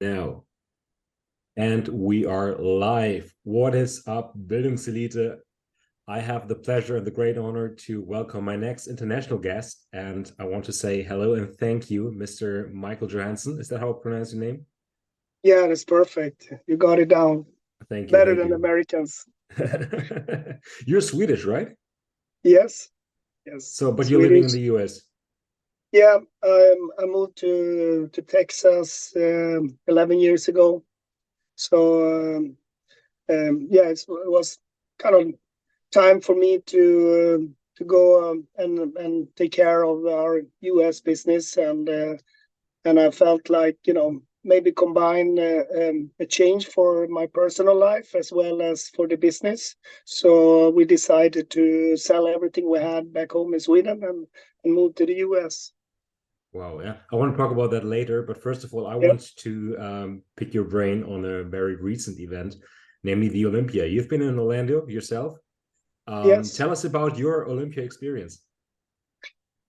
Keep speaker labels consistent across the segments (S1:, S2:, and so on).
S1: Now, and we are live. What is up, Bildungselite? I have the pleasure and the great honor to welcome my next international guest, and I want to say hello and thank you, Mr. Michael Johansson. Is that how I pronounce your name?
S2: Yeah, that's perfect. You got it down.
S1: Thank you,
S2: Better
S1: thank
S2: than
S1: you.
S2: Americans.
S1: You're Swedish, right?
S2: Yes, yes.
S1: So, but you're living in
S2: Swedish.
S1: the US.
S2: Yeah, I moved to Texas 11 years ago. So yeah, it was kind of time for me to go and take care of our U.S. business, and I felt like maybe combine a change for my personal life as well as for the business. So we decided to sell everything we had back home in Sweden and move to the US.
S1: Wow, yeah. I want to talk about that later, but first of all, I
S2: Yeah.
S1: want to pick your brain on a very recent event, namely the Olympia. You've been in Orlando yourself.
S2: Yes.
S1: Tell us about your Olympia experience.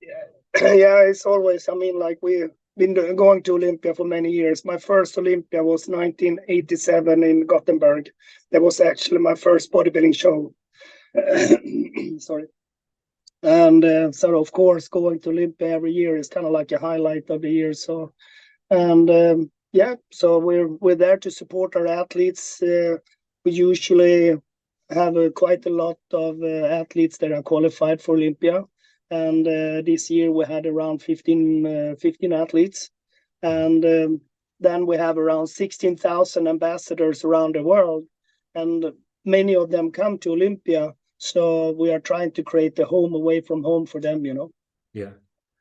S2: Yeah. Yeah. It's always. I mean, like we've been going to Olympia for many years. My first Olympia was 1987 in Gothenburg. That was actually my first bodybuilding show. Sorry. And so, of course, going to Olympia every year is kind of like a highlight of the year. So, and yeah, so we're there to support our athletes. We usually have quite a lot of athletes that are qualified for Olympia, and this year we had around 15 athletes, and then we have around 16,000 ambassadors around the world, and many of them come to Olympia. So we are trying to create a home away from home for them.
S1: Yeah.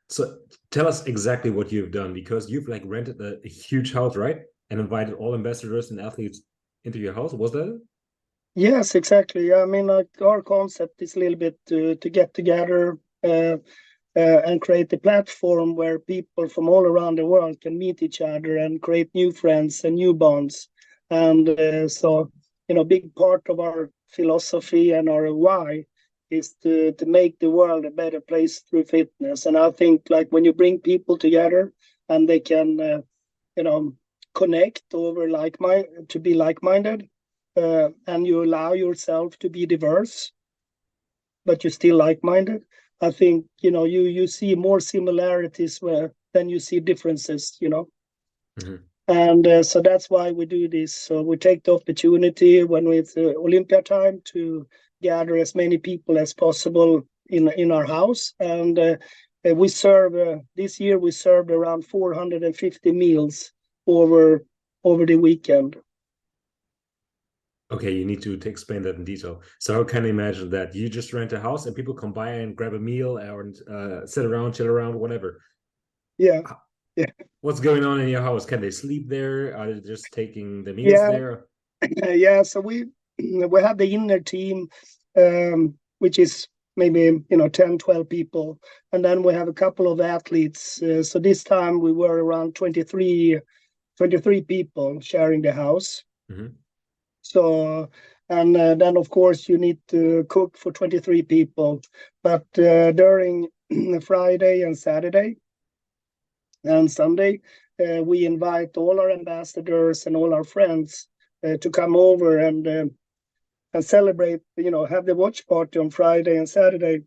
S1: So tell us exactly what you've done because you've like rented a huge house, right? And invited all ambassadors and athletes into your house. Was that it?
S2: Yes, exactly. I mean, like our concept is a little bit to get together and create a platform where people from all around the world can meet each other and create new friends and new bonds. And big part of our philosophy and our why is to make the world a better place through fitness. And I think like when you bring people together and they can, you know, connect over to be like-minded, and you allow yourself to be diverse, but you're still like-minded. I think you see more similarities than you see differences.
S1: Mhm.
S2: And so that's why we do this. So we take the opportunity when it's Olympia time to gather as many people as possible in our house, and we serve this year we served around 450 meals over over the weekend.
S1: Okay, you need to explain that in detail. So how can I imagine that? You just rent a house and people come by and grab a meal and sit around, chill around, whatever.
S2: Yeah, yeah,
S1: What's going on in your house? Can they sleep there? Are they just taking the meals
S2: yeah.
S1: there?
S2: Yeah, so we have the inner team, which is maybe 10, 12 people, and then we have a couple of athletes. So this time we were around 23 people sharing the house.
S1: Mhm.
S2: So and then of course you need to cook for 23 people, but during Friday and Saturday and Sunday, we invite all our ambassadors and all our friends to come over and celebrate, have the watch party on Friday and Saturday.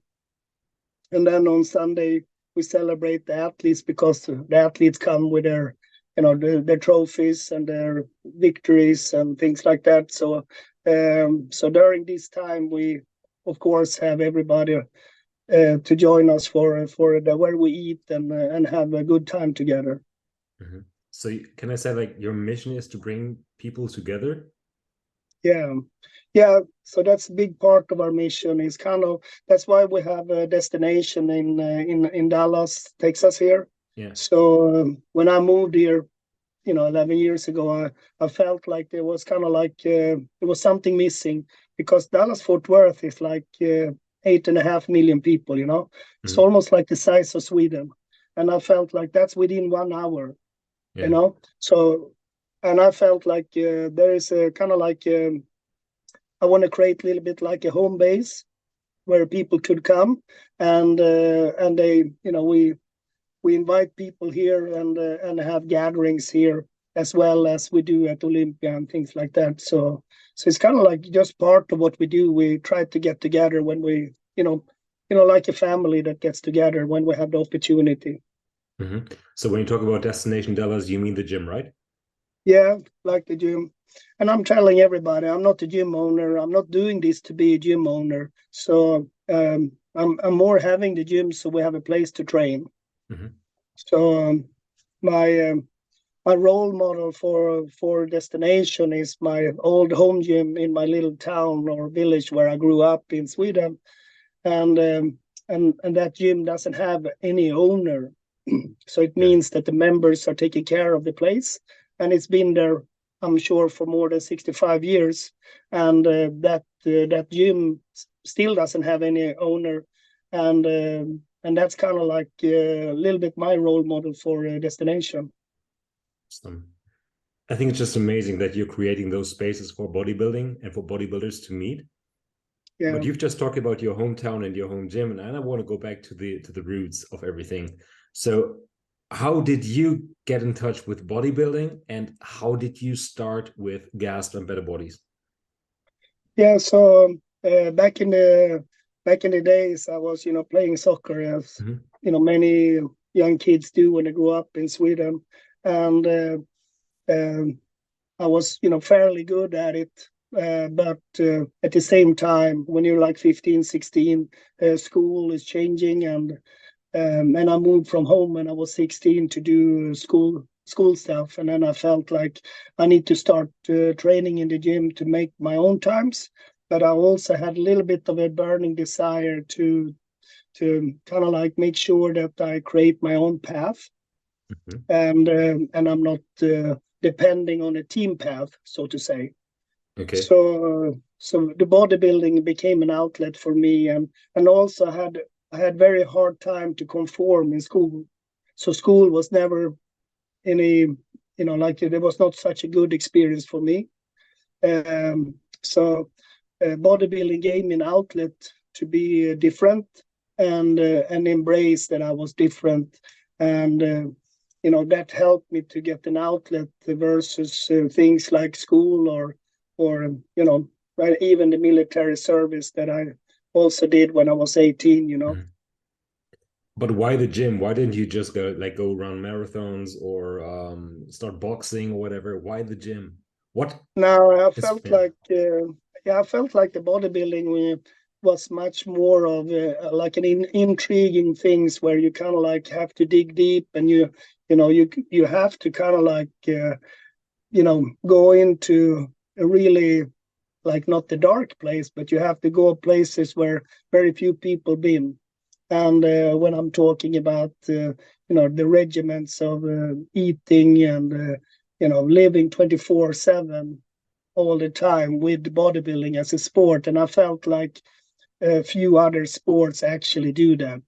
S2: And then on Sunday, we celebrate the athletes because the athletes come with their trophies and their victories and things like that. So, so during this time, we, of course, have everybody to join us for the where we eat and have a good time together.
S1: Mhm. So can I say like your mission is to bring people together?
S2: Yeah, yeah. So that's a big part of our mission. Is kind of that's why we have a destination in Dallas, Texas here.
S1: Yeah.
S2: So when I moved here, 11 years ago, I felt like there was kind of like there was something missing because Dallas Fort Worth is like 8.5 million people. It's
S1: Mhm.
S2: almost like the size of Sweden, and I felt like that's within 1 hour.
S1: Yeah.
S2: So and I felt like there is a kind of like I want to create a little bit like a home base where people could come and they we invite people here and have gatherings here as well as we do at Olympia and things like that. So it's kind of like just part of what we do. We try to get together when we, like a family that gets together when we have the opportunity.
S1: Mm-hmm. So when you talk about destination dollars, you mean the gym, right?
S2: Yeah, like the gym. And I'm telling everybody, I'm not a gym owner. I'm not doing this to be a gym owner. So I'm more having the gym so we have a place to train.
S1: Mm-hmm.
S2: So my role model for destination is my old home gym in my little town or village where I grew up in Sweden, and that gym doesn't have any owner, so it means that the members are taking care of the place, and it's been there, I'm sure, for more than 65 years, and that gym still doesn't have any owner, and that's kind of like a little bit my role model for destination.
S1: I think it's just amazing that you're creating those spaces for bodybuilding and for bodybuilders to meet. Yeah. But you've just talked about your hometown and your home gym, and I want to go back to the roots of everything. So how did you get in touch with bodybuilding, and how did you start with GASP and Better Bodies?
S2: Yeah, so back in the days, I was playing soccer as many young kids do when they grow up in Sweden, and I was fairly good at it. But at the same time, when you're like 15, 16, school is changing, and I moved from home when I was 16 to do school stuff, and then I felt like I need to start training in the gym to make my own times. But I also had a little bit of a burning desire to kind of like make sure that I create my own path, and I'm not depending on a team path, so to say. Okay. So the bodybuilding became an outlet for me, and also I had very hard time to conform in school. So school was never any, like there was not such a good experience for me. So bodybuilding gave me an outlet to be different and embrace that I was different, and that helped me to get an outlet versus things like school or right, even the military service that I also did when I was 18.
S1: But why the gym? Why didn't you just go run marathons or start boxing or whatever? Why the gym?
S2: No, I felt like the bodybuilding was much more of like an intriguing things where you kind of like have to dig deep, and you have to kind of like go into a really, like, not the dark place, but you have to go places where very few people been. And when I'm talking about the regiments of eating and living 24/7 all the time with bodybuilding as a sport, and I felt like a few other sports actually do that.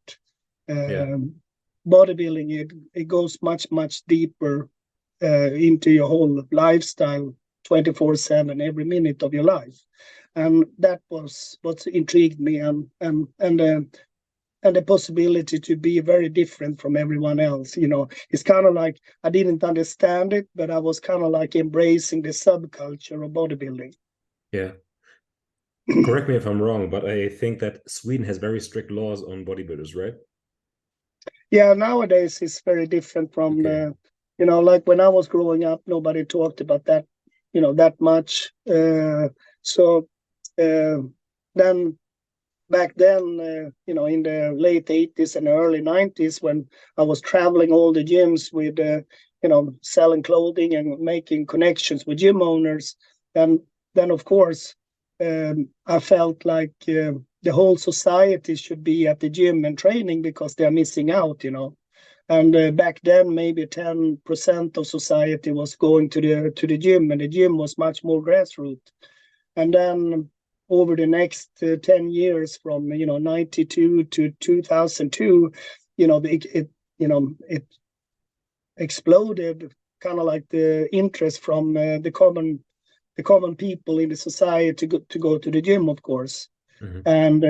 S2: Bodybuilding, it goes much deeper into your whole lifestyle, 24/7, every minute of your life, and that was what intrigued me, and the possibility to be very different from everyone else. It's kind of like I didn't understand it, but I was kind of like embracing the subculture of bodybuilding.
S1: Yeah. Correct me if I'm wrong, but I think that Sweden has very strict laws on bodybuilders, right?
S2: Yeah, nowadays it's very different from like when I was growing up, nobody talked about that, that much. So then back then, in the late 80s and early 90s, when I was traveling all the gyms with, selling clothing and making connections with gym owners, and then of course, I felt like the whole society should be at the gym and training because they're missing out, And back then, maybe 10% of society was going to the gym, and the gym was much more grassroots. And then over the next 10 years, from 92 to 2002, it exploded, kind of like the interest from the common people in the society to go to the gym, of course. And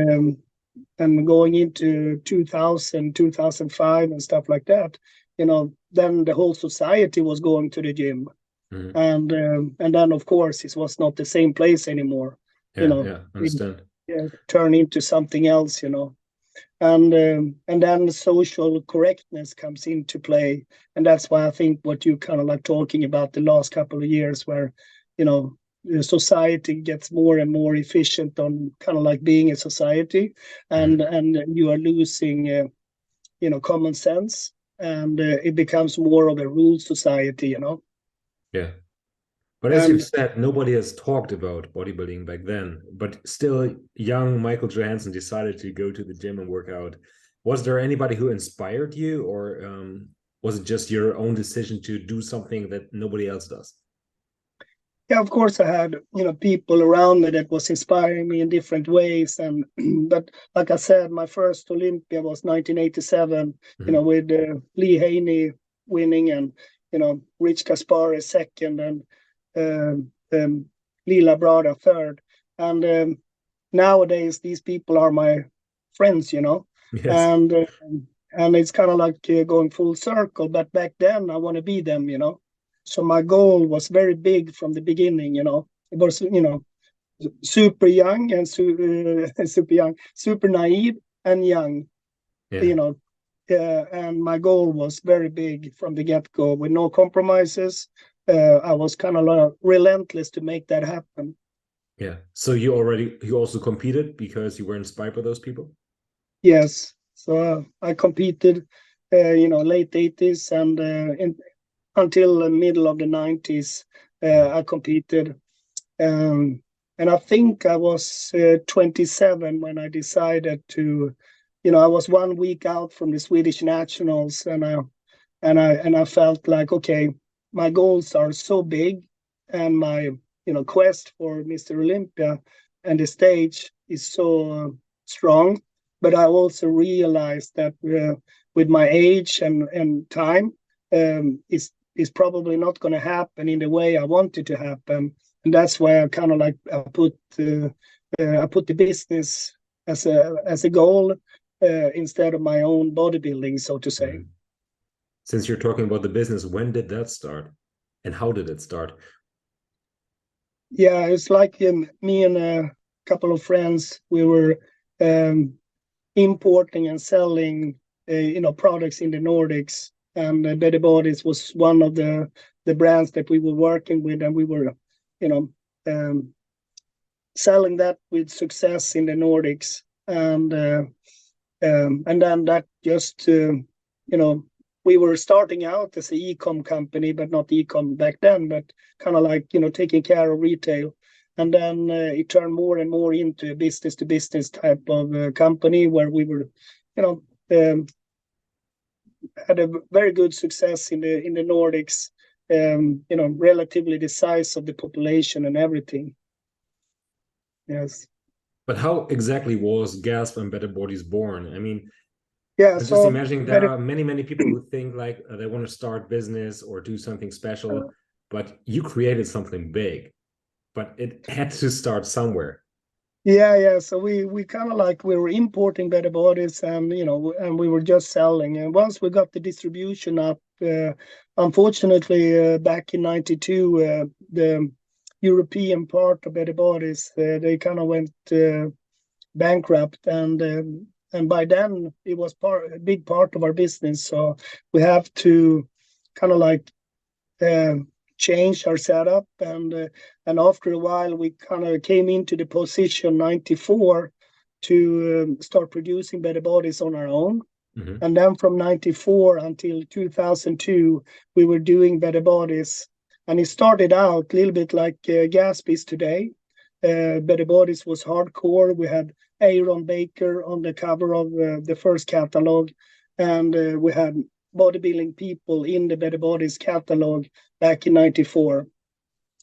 S2: going into 2000, 2005 and stuff like that, then the whole society was going to the gym. And then of course it was not the same place anymore.
S1: Understand.
S2: It turned into something else, and then social correctness comes into play, and that's why I think what you kind of like talking about the last couple of years, where the society gets more and more efficient on kind of like being a society, and you are losing common sense, and it becomes more of a rule society.
S1: Yeah. But as you've said, nobody has talked about bodybuilding back then, but still young Michael Johansson decided to go to the gym and work out. Was there anybody who inspired you, or was it just your own decision to do something that nobody else does?
S2: Yeah, of course I had, people around me that was inspiring me in different ways. And, but like I said, my first Olympia was 1987, with Lee Haney winning, and, Rich Gaspar second, and Lila Brada third. And nowadays these people are my friends,
S1: Yes.
S2: And it's kind of like going full circle. But back then I want to be them, So my goal was very big from the beginning, It was, super young and super naive and young, and my goal was very big from the get-go with no compromises. I was kind of relentless to make that happen.
S1: Yeah. So you also competed because you were inspired by those people?
S2: Yes. So I competed, late 80s and until the middle of the 90s, I competed. And I think I was 27 when I decided to, I was 1 week out from the Swedish nationals, and I felt like, okay, my goals are so big, and my quest for Mr. Olympia and the stage is so strong. But I also realized that with my age and time, is probably not going to happen in the way I want it to happen, and that's why I kind of like I put the business as a goal instead of my own bodybuilding, so to say.
S1: Since you're talking about the business, when did that start, and how did it start?
S2: Yeah, it's like me and a couple of friends. We were importing and selling, products in the Nordics, and Better Bodies was one of the brands that we were working with, and we were, selling that with success in the Nordics, and then that just, we were starting out as an e-com company, but not e-com back then, but kind of like, taking care of retail. And then it turned more and more into a business-to-business type of company, where we were, had a very good success in the Nordics, relatively the size of the population and everything. Yes.
S1: But how exactly was GASP and Better Bodies born? I mean,
S2: yeah,
S1: just imagining there are many people who think like they want to start business or do something special, but you created something big, but it had to start somewhere.
S2: Yeah. So we kind of like, we were importing Better Bodies, and and we were just selling. And once we got the distribution up, unfortunately, back in '92, the European part of Better Bodies, they kind of went bankrupt, and by then it was a big part of our business. So we have to kind of like change our setup, and after a while we kind of came into the position 94 to start producing Better Bodies on our own. And then from 94 until 2002 we were doing Better Bodies, and it started out a little bit like GASP is today. Better Bodies was hardcore. We had Aaron Baker on the cover of the first catalog, and we had bodybuilding people in the Better Bodies catalog back in '94.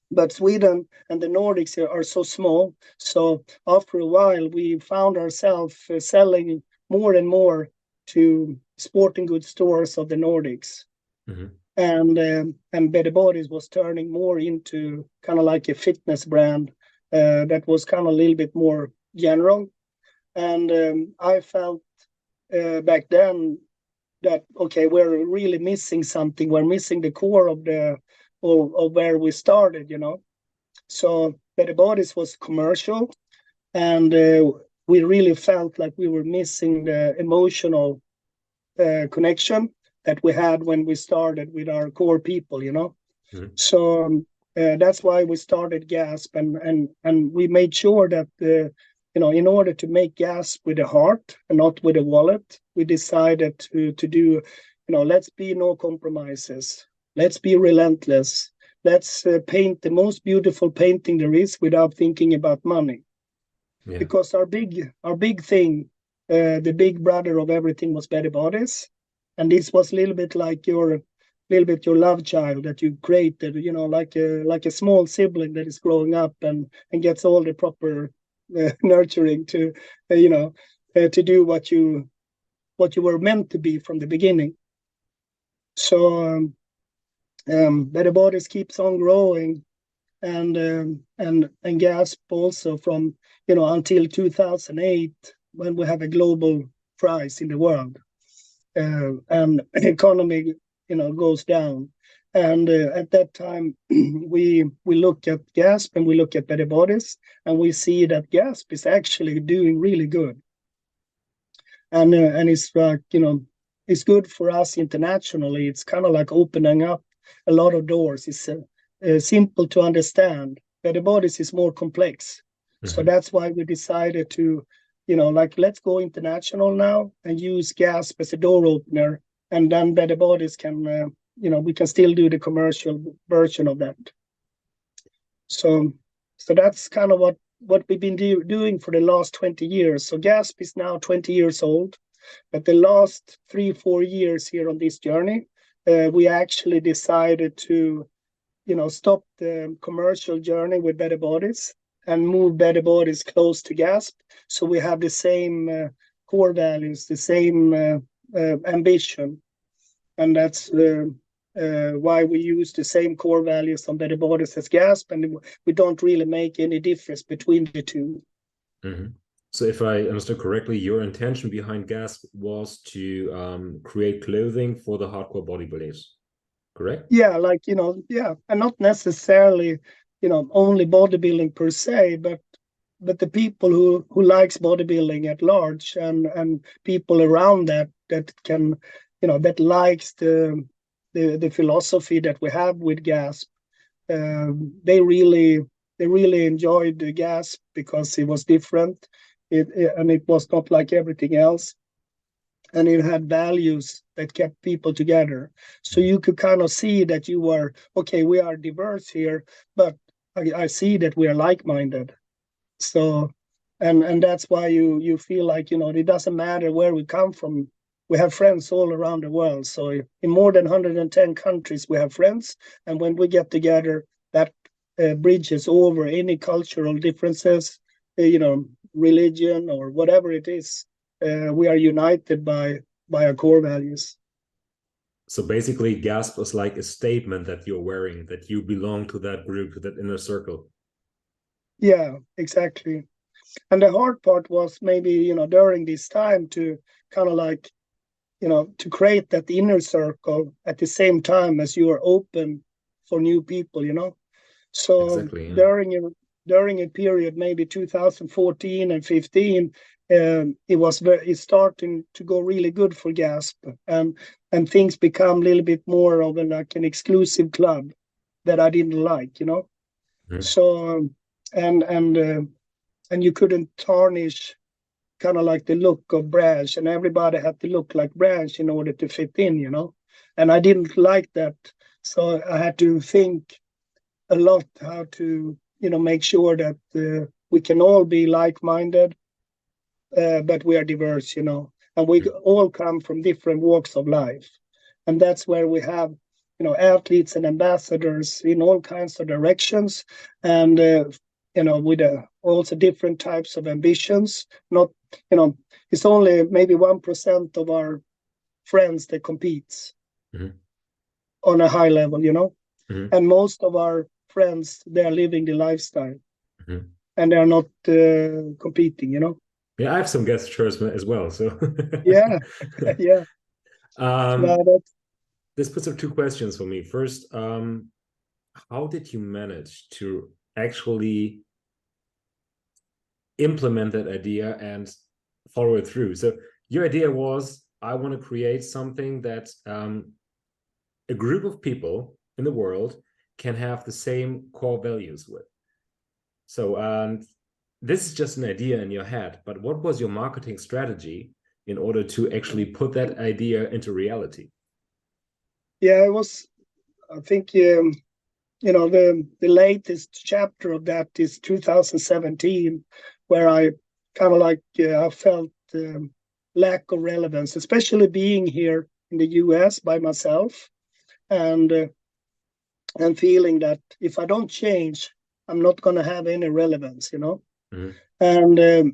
S2: But Sweden and the Nordics are so small, so after a while we found ourselves selling more and more to sporting goods stores of the Nordics. And Better Bodies was turning more into kind of like a fitness brand that was kind of a little bit more general. And I felt back then that, okay, we're really missing something. We're missing the core of of where we started, So Better Bodies was commercial, and we really felt like we were missing the emotional connection that we had when we started with our core people,
S1: Mm-hmm.
S2: So that's why we started GASP, and we made sure that in order to make GASP with a heart and not with a wallet, we decided to do, let's be no compromises, let's be relentless, let's paint the most beautiful painting there is without thinking about money.
S1: Yeah.
S2: Because our big thing, the big brother of everything, was Better Bodies, and this was a little bit like your love child that you created, like a small sibling that is growing up and gets all the proper nurturing to to do what you were meant to be from the beginning. So Better Bodies keeps on growing, and GASP also from until 2008, when we have a global price in the world, and economy goes down, and at that time we look at GASP and we look at Better Bodies, and we see that GASP is actually doing really good, and it's like it's good for us internationally. It's kind of like opening up a lot of doors. It's simple to understand. Better Bodies is more complex.
S1: Mm-hmm.
S2: So that's why we decided to, let's go international now and use GASP as a door opener. And then Better Bodies can, we can still do the commercial version of that. So that's kind of what we've been doing for the last 20 years. So GASP is now 20 years old. But the last 3-4 years here on this journey, we actually decided to stop the commercial journey with Better Bodies and move Better Bodies close to GASP. So we have the same core values, the same ambition. And that's why we use the same core values on Better Bodies as GASP, and we don't really make any difference between the two.
S1: Mm-hmm. So if I understood correctly, your intention behind GASP was to create clothing for the hardcore bodybuilders, correct?
S2: Yeah, and not necessarily, only bodybuilding per se, but the people who likes bodybuilding at large, and people around that can, that likes the philosophy that we have with GASP. They really enjoyed the GASP because it was different, and it was not like everything else. And it had values that kept people together. So you could kind of see that you were, okay, we are diverse here, but I see that we are like-minded. So, and that's why you feel like, it doesn't matter where we come from. We have friends all around the world. So in more than 110 countries, we have friends. And when we get together, that bridges over any cultural differences, religion or whatever it is. We are united by our core values.
S1: So basically, GASP is like a statement that you're wearing, that you belong to that group, to that inner circle.
S2: Yeah, exactly. And the hard part was maybe, during this time to kind of like, to create that inner circle at the same time as you are open for new people, So
S1: exactly, yeah.
S2: during a period, maybe 2014 and 15, it's starting to go really good for GASP, and things become a little bit more of like an exclusive club that I didn't like,
S1: Mm-hmm.
S2: So and you couldn't tarnish kind of like the look of Branch, and everybody had to look like Branch in order to fit in, and I didn't like that, so I had to think a lot how to make sure that we can all be like-minded, but we are diverse, and we all come from different walks of life, and that's where we have athletes and ambassadors in all kinds of directions, and with also different types of ambitions. Not it's only maybe 1% of our friends that competes on a high level, and most of our friends, they are living the lifestyle, and they are not competing,
S1: Yeah, I have some guest shirts as well, so
S2: yeah.
S1: This puts up two questions for me. First, how did you manage to actually implement that idea and follow it through? So your idea was, I want to create something that a group of people in the world can have the same core values with. So this is just an idea in your head, but what was your marketing strategy in order to actually put that idea into reality?
S2: Yeah, it was, I think, the latest chapter of that is 2017, where I kind of like, I felt lack of relevance, especially being here in the US by myself, and feeling that if I don't change, I'm not going to have any relevance,
S1: Mm-hmm.
S2: And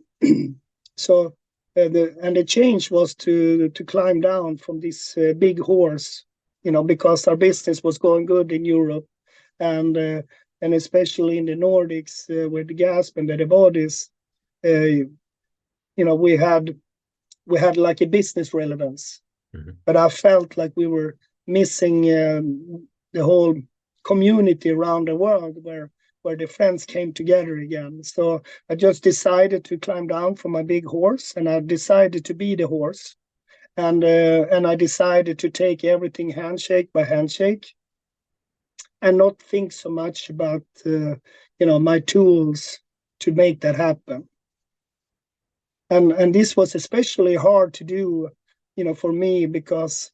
S2: so the change was to climb down from this big horse, because our business was going good in Europe, and especially in the Nordics, with the GASP and the bodies, we had like a business relevance.
S1: Mm-hmm.
S2: But I felt like we were missing the whole community around the world where the friends came together again. So I just decided to climb down from my big horse, and I decided to be the horse, and I decided to take everything handshake by handshake, and not think so much about my tools to make that happen. And this was especially hard to do, for me, because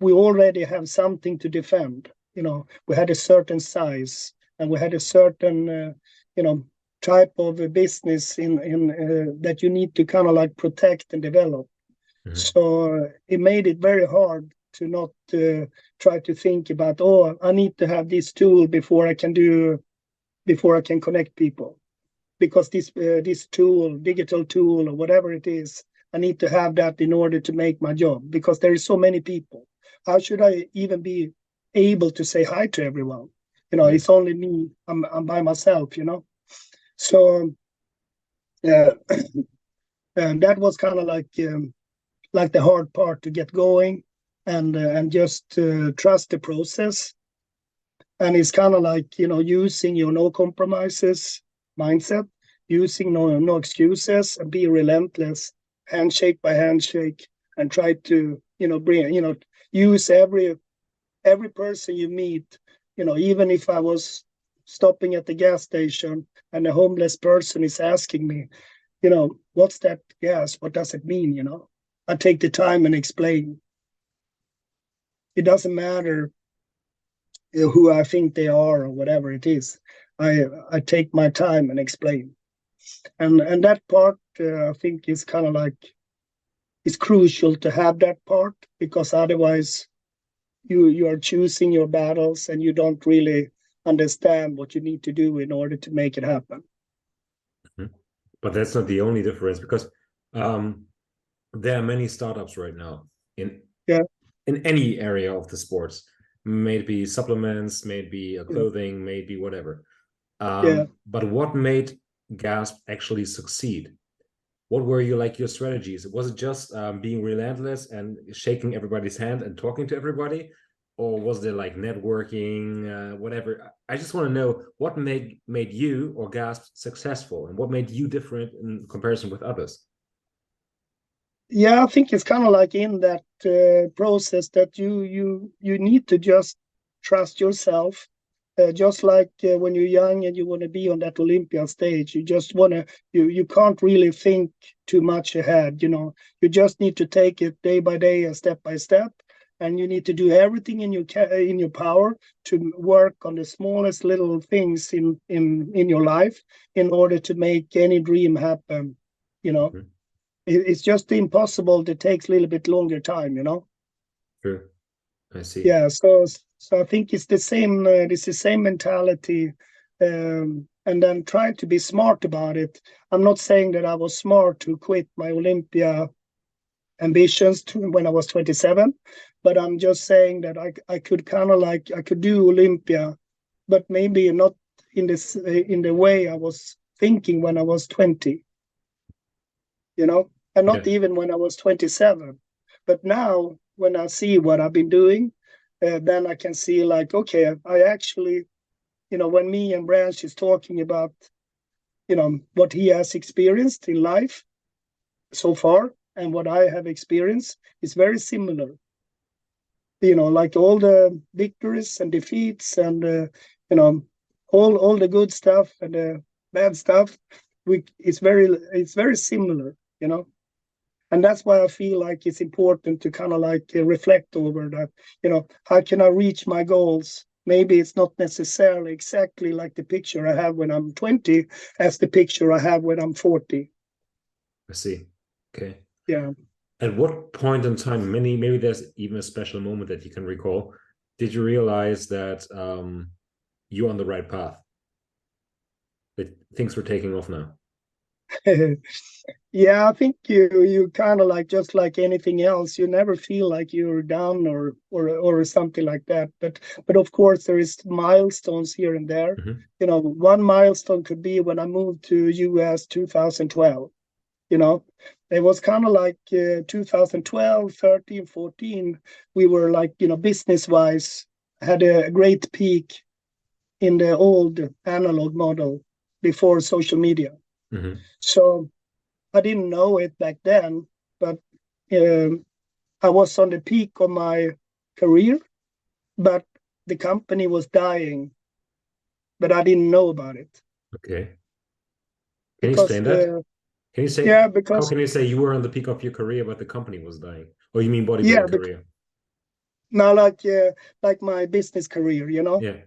S2: we already have something to defend. We had a certain size, and we had a certain type of a business in that you need to kind of like protect and develop.
S1: Mm-hmm.
S2: So it made it very hard to not try to think about, I need to have this tool before I can connect people, because this tool, digital tool or whatever it is, I need to have that in order to make my job, because there is so many people. How should I even be able to say hi to everyone? It's only me. I'm by myself. So and that was kind of like the hard part, to get going and just trust the process. And it's kind of like using your no compromises mindset, using no excuses, and be relentless, handshake by handshake, and try to use every person you meet. Even if I was stopping at the gas station and a homeless person is asking me, what's that gas? What does it mean? I take the time and explain. It doesn't matter who I think they are or whatever it is. I take my time and explain. And that part, I think, is kind of like, it's crucial to have that part, because otherwise you are choosing your battles, and you don't really understand what you need to do in order to make it happen.
S1: Mm-hmm. But that's not the only difference, because there are many startups right now in any area of the sports, maybe supplements, maybe clothing, maybe whatever. But what made GASP actually succeed? What were your strategies? Was it just being relentless and shaking everybody's hand and talking to everybody? Or was there like networking, whatever? I just want to know what made you or GASP successful, and what made you different in comparison with others?
S2: Yeah, I think it's kind of like in that process that you need to just trust yourself. Just like when you're young and you want to be on that Olympia stage, you just want to, you can't really think too much ahead. You just need to take it day by day and step by step, and you need to do everything in your power to work on the smallest little things in your life in order to make any dream happen. Mm-hmm. It's just impossible. It takes a little bit longer time.
S1: True. I see.
S2: Yeah, so I think it's the same. It's the same mentality, and then try to be smart about it. I'm not saying that I was smart to quit my Olympia ambitions when I was 27, but I'm just saying that I could kind of like, I could do Olympia, but maybe not in the way I was thinking when I was 20, and not even when I was 27. But now, when I see what I've been doing, then I can see like, okay, I actually when me and Branch is talking about, what he has experienced in life so far and what I have experienced is very similar. Like all the victories and defeats and, all the good stuff and the bad stuff, it's very similar, And that's why I feel like it's important to kind of like reflect over that, how can I reach my goals? Maybe it's not necessarily exactly like the picture I have when I'm 20 as the picture I have when I'm 40.
S1: I see. Okay.
S2: Yeah.
S1: At what point in time, maybe there's even a special moment that you can recall, did you realize that you're on the right path? That things were taking off now?
S2: Yeah, I think you kind of like, just like anything else, you never feel like you're done or something like that. But of course there is milestones here and there. One milestone could be when I moved to US 2012. It was kind of like 2012, 13, 14. We were like, business wise, had a great peak in the old analog model before social media. So I didn't know it back then, but I was on the peak of my career, but the company was dying, but I didn't know about it.
S1: Okay. Can you explain that? Can you say, how can you say you were on the peak of your career, but the company was dying? Or you mean bodybuilding career?
S2: No, like my business career,
S1: Yeah.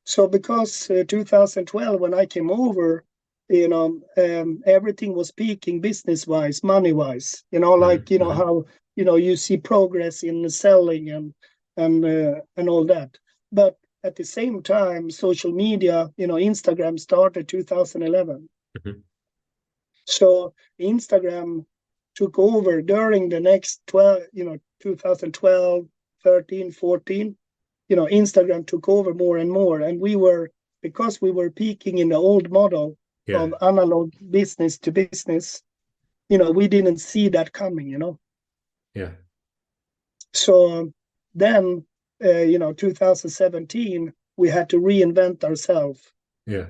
S2: So because 2012, when I came over, everything was peaking business-wise, money-wise, how, you see progress in the selling and all that. But at the same time, social media, Instagram started 2011. So Instagram took over during the next 2012, 13, 14. Instagram took over more and more. And because we were peaking in the old model of analog business to business, we didn't see that coming,
S1: Yeah.
S2: So then, 2017, we had to reinvent ourselves.
S1: Yeah.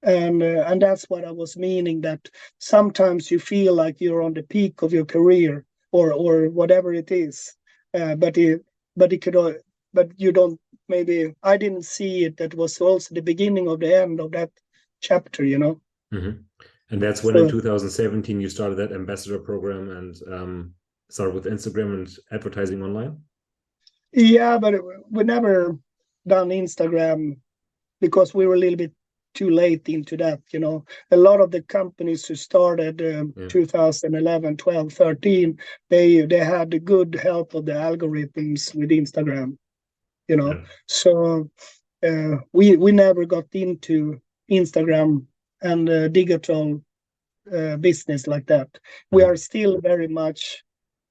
S2: And that's what I was meaning, that sometimes you feel like you're on the peak of your career or whatever it is, but you don't. Maybe I didn't see it. That was also the beginning of the end of that chapter,
S1: And that's when in 2017 you started that ambassador program and started with Instagram and advertising online.
S2: Yeah, but we never done Instagram because we were a little bit too late into that. A lot of the companies who started 2011, 12, 13, they had the good help of the algorithms with Instagram. So we never got into Instagram and digital business like that. We are still very much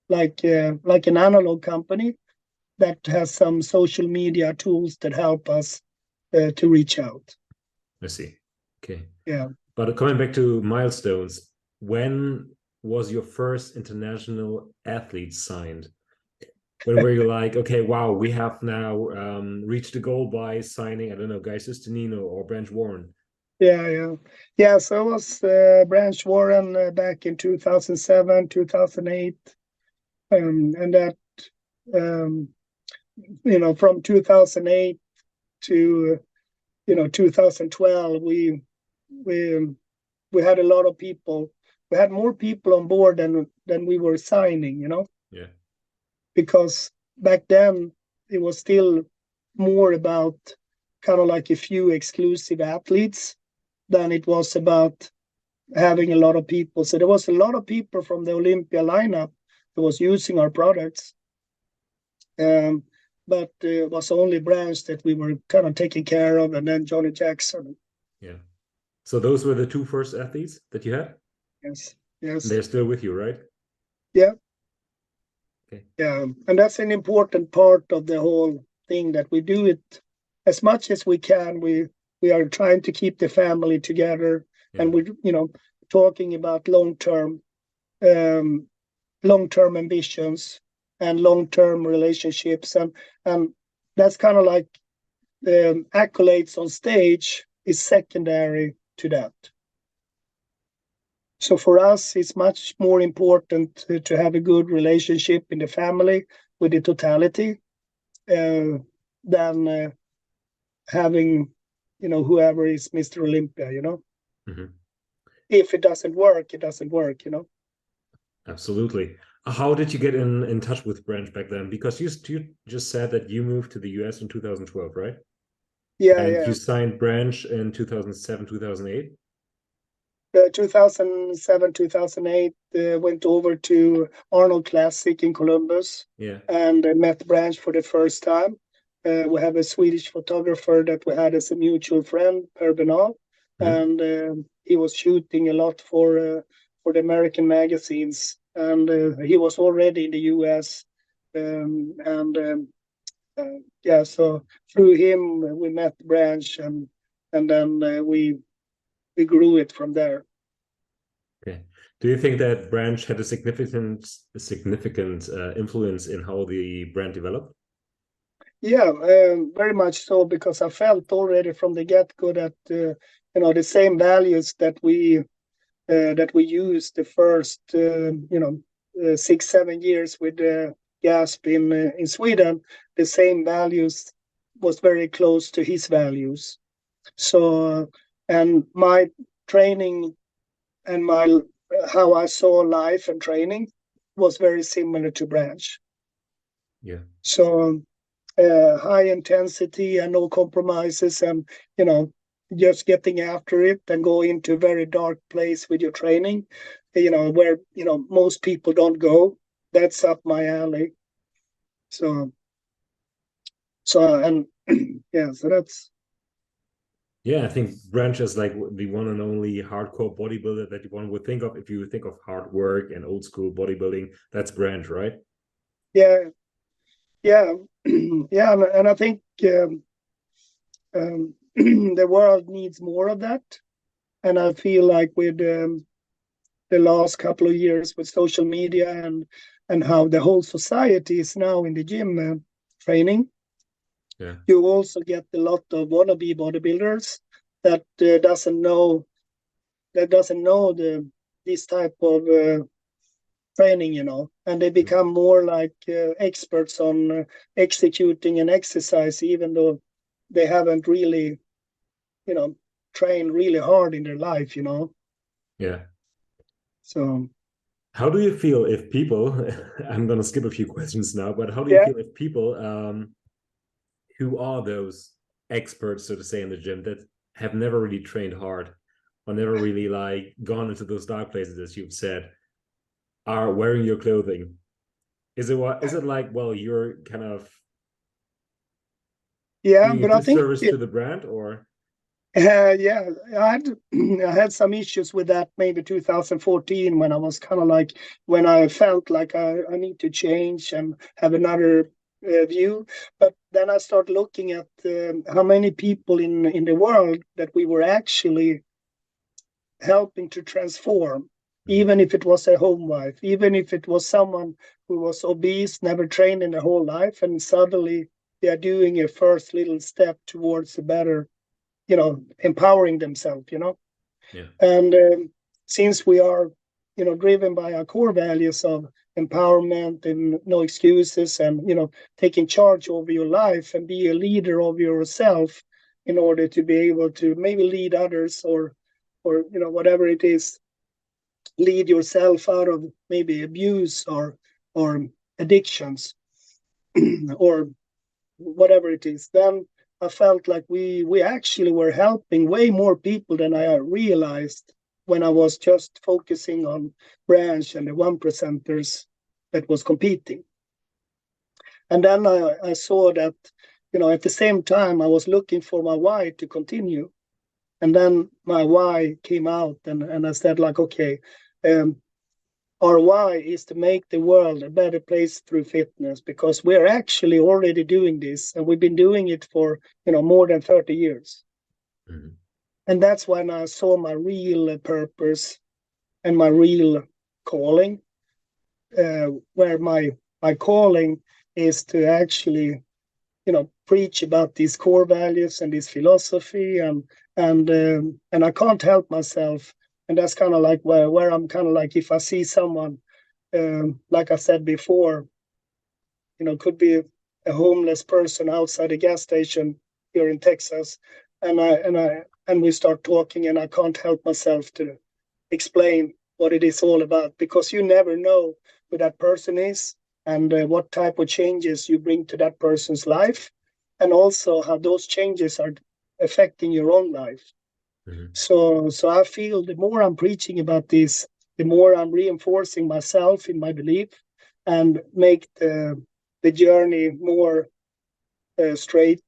S2: like an analog company that has some social media tools that help us to reach out.
S1: I see. Okay.
S2: Yeah.
S1: But coming back to Milestones, when was your first international athlete signed? When were you like, okay, wow, we have now reached the goal by signing, I don't know, Guy Sistinino or Branch Warren?
S2: Yeah. So it was Branch Warren back in 2007, 2008. And that, from 2008 to, 2012, we had a lot of people. We had more people on board than we were signing,
S1: Yeah.
S2: Because back then it was still more about kind of like a few exclusive athletes than it was about having a lot of people. So there was a lot of people from the Olympia lineup that was using our products. But it was only Branch that we were kind of taking care of, and then Johnny Jackson.
S1: Yeah. So those were the two first athletes that you had?
S2: Yes.
S1: And they're still with you, right?
S2: Yeah.
S1: Okay.
S2: Yeah. And that's an important part of the whole thing, that we do it as much as we can. We are trying to keep the family together, and we're, talking about long-term ambitions and long-term relationships. And that's kind of like the accolades on stage is secondary to that. So for us, it's much more important to have a good relationship in the family with the totality than having, whoever is Mr. Olympia,
S1: Mm-hmm.
S2: If it doesn't work, it doesn't work,
S1: Absolutely. How did you get in touch with Branch back then? Because you just said that you moved to the US in 2012, right?
S2: Yeah,
S1: And
S2: yeah.
S1: you signed Branch in 2007, 2008?
S2: 2007, 2008, went over to Arnold Classic in Columbus.
S1: Yeah.
S2: And met Branch for the first time. We have a Swedish photographer that we had as a mutual friend, Per Benal, and he was shooting a lot for the American magazines. And he was already in the US. So through him, we met Branch, and then we grew it from there.
S1: Okay. Do you think that Branch had a significant influence in how the brand developed?
S2: Yeah, very much so, because I felt already from the get-go that the same values that we used the first 6-7 years with GASP in Sweden, the same values was very close to his values. So and my training and how I saw life and training was very similar to Branch.
S1: Yeah.
S2: So high intensity and no compromises, and just getting after it and go into a very dark place with your training, where most people don't go. That's up my alley. So and yeah, so that's.
S1: Yeah, I think Branch is like the one and only hardcore bodybuilder that one would think of if you think of hard work and old school bodybuilding. That's Branch, right?
S2: Yeah, yeah, yeah, and I think the world needs more of that. And I feel like with the last couple of years with social media and how the whole society is now in the gym training,
S1: Yeah,
S2: you also get a lot of wannabe bodybuilders that doesn't know this type of training, and they become more like experts on executing an exercise, even though they haven't really, trained really hard in their life,
S1: yeah.
S2: So
S1: How do you feel if people, I'm going to skip a few questions now, but how do you
S2: yeah,
S1: feel if people who are those experts, so to say, in the gym that have never really trained hard or never really like gone into those dark places, as you've said, are wearing your clothing? Is it like, well, you're kind of doing a
S2: but I think
S1: disservice to the brand, or?
S2: yeah, I had some issues with that maybe 2014, when I was kind of like, when I felt like I need to change and have another view. But then I start looking at how many people in the world that we were actually helping to transform, even if it was a home wife, even if it was someone who was obese, never trained in their whole life, and suddenly they are doing a first little step towards a better, empowering themselves,
S1: Yeah.
S2: And since we are, driven by our core values of empowerment and no excuses, and, taking charge over your life and be a leader of yourself in order to be able to maybe lead others, or whatever it is, lead yourself out of maybe abuse or addictions or whatever it is, then I felt like we actually were helping way more people than I realized when I was just focusing on Branch and the 1%ers that was competing. And then I saw that, at the same time I was looking for my why to continue. And then my why came out, and I said, like, okay, our why is to make the world a better place through fitness, because we're actually already doing this, and we've been doing it for more than 30 years. Mm-hmm. And that's when I saw my real purpose and my real calling, where my calling is to actually preach about these core values and this philosophy, and I can't help myself. And that's kind of like where I'm kind of like, if I see someone, like I said before, could be a homeless person outside a gas station here in Texas, and we start talking, and I can't help myself to explain what it is all about, because you never know who that person is, and what type of changes you bring to that person's life, and also how those changes are affecting your own life.
S1: Mm-hmm.
S2: So I feel the more I'm preaching about this, the more I'm reinforcing myself in my belief, and make the journey more straight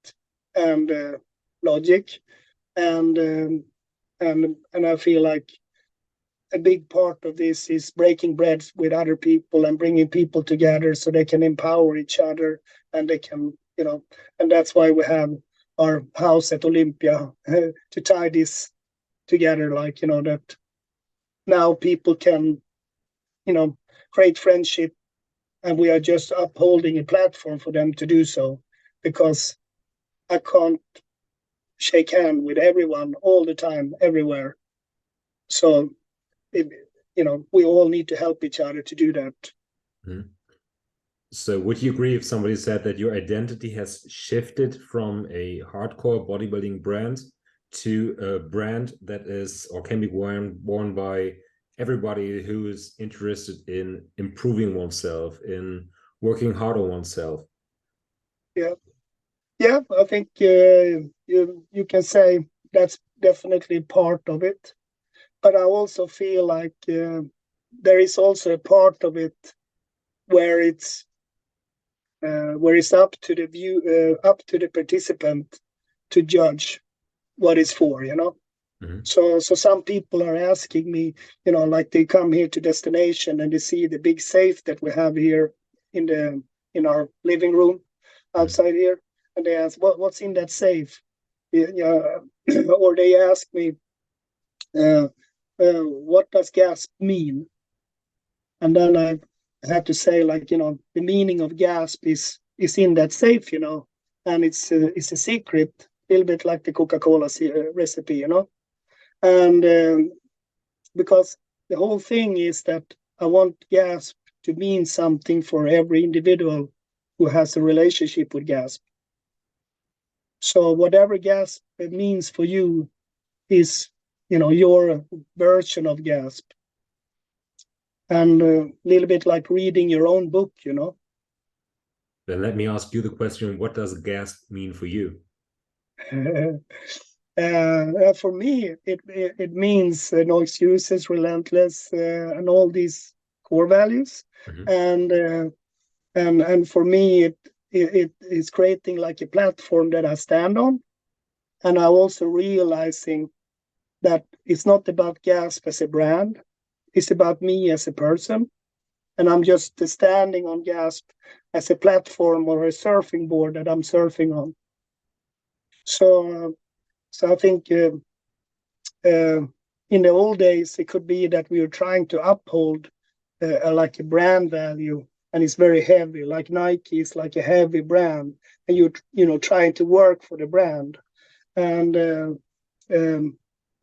S2: and logic, and I feel like a big part of this is breaking bread with other people and bringing people together so they can empower each other, and they can, and that's why we have our house at Olympia to tie this together, like, that now people can, create friendship, and we are just upholding a platform for them to do so, because I can't shake hand with everyone all the time, everywhere. So, we all need to help each other to do that.
S1: Mm-hmm. So would you agree if somebody said that your identity has shifted from a hardcore bodybuilding brand to a brand that is or can be worn by everybody who is interested in improving oneself, in working hard on oneself?
S2: Yeah, I think you can say that's definitely part of it. But I also feel like there is also a part of it where it's up to the participant to judge what it's for,
S1: Mm-hmm.
S2: So some people are asking me, like they come here to destination and they see the big safe that we have here in our living room outside here, and they ask, what's in that safe? Yeah, or they ask me, what does GASP mean? And then I had to say, like, the meaning of GASP is in that safe, and it's a secret, a little bit like the Coca-Cola recipe, and because the whole thing is that I want GASP to mean something for every individual who has a relationship with GASP. So whatever GASP means for you is, your version of GASP. And a little bit like reading your own book,
S1: Then let me ask you the question, what does GASP mean for you?
S2: For me, it means no excuses, relentless, and all these core values.
S1: Mm-hmm.
S2: And for me, it is creating like a platform that I stand on, and I also realizing that it's not about GASP as a brand, it's about me as a person, and I'm just standing on GASP as a platform or a surfing board that I'm surfing on. So I think in the old days, it could be that we were trying to uphold like a brand value, and it's very heavy. Like Nike is like a heavy brand, and you're trying to work for the brand. And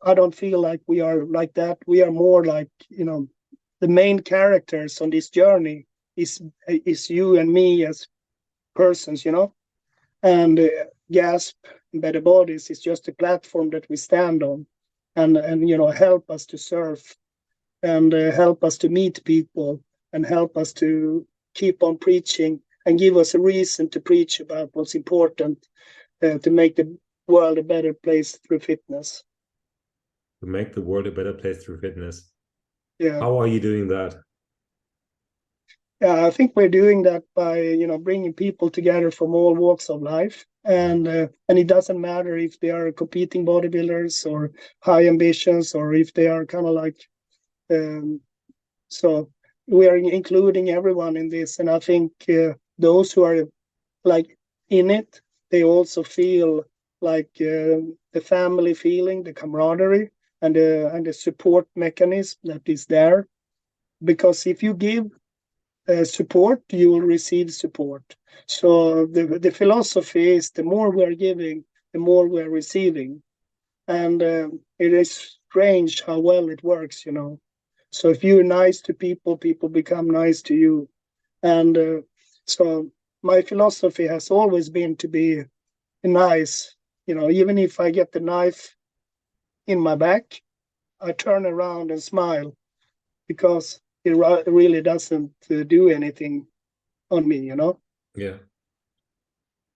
S2: I don't feel like we are like that. We are more like, the main characters on this journey is you and me as persons, and GASP, Better Bodies, is just a platform that we stand on, and help us to surf, and help us to meet people, and help us to keep on preaching, and give us a reason to preach about what's important to make the world a better place through fitness.
S1: To make the world a better place through fitness.
S2: Yeah.
S1: How are you doing that?
S2: Yeah, I think we're doing that by bringing people together from all walks of life, and it doesn't matter if they are competing bodybuilders or high ambitions, or if they are kind of like so we are including everyone in this, and I think those who are like in it, they also feel like the family feeling, the camaraderie, and the support mechanism that is there, because if you give support, you will receive support. So the philosophy is the more we're giving, the more we're receiving. And it is strange how well it works, you know. So if you're nice to people, people become nice to you. And so my philosophy has always been to be nice. You know, even if I get the knife in my back, I turn around and smile because it really doesn't do anything on me, you know?
S1: Yeah.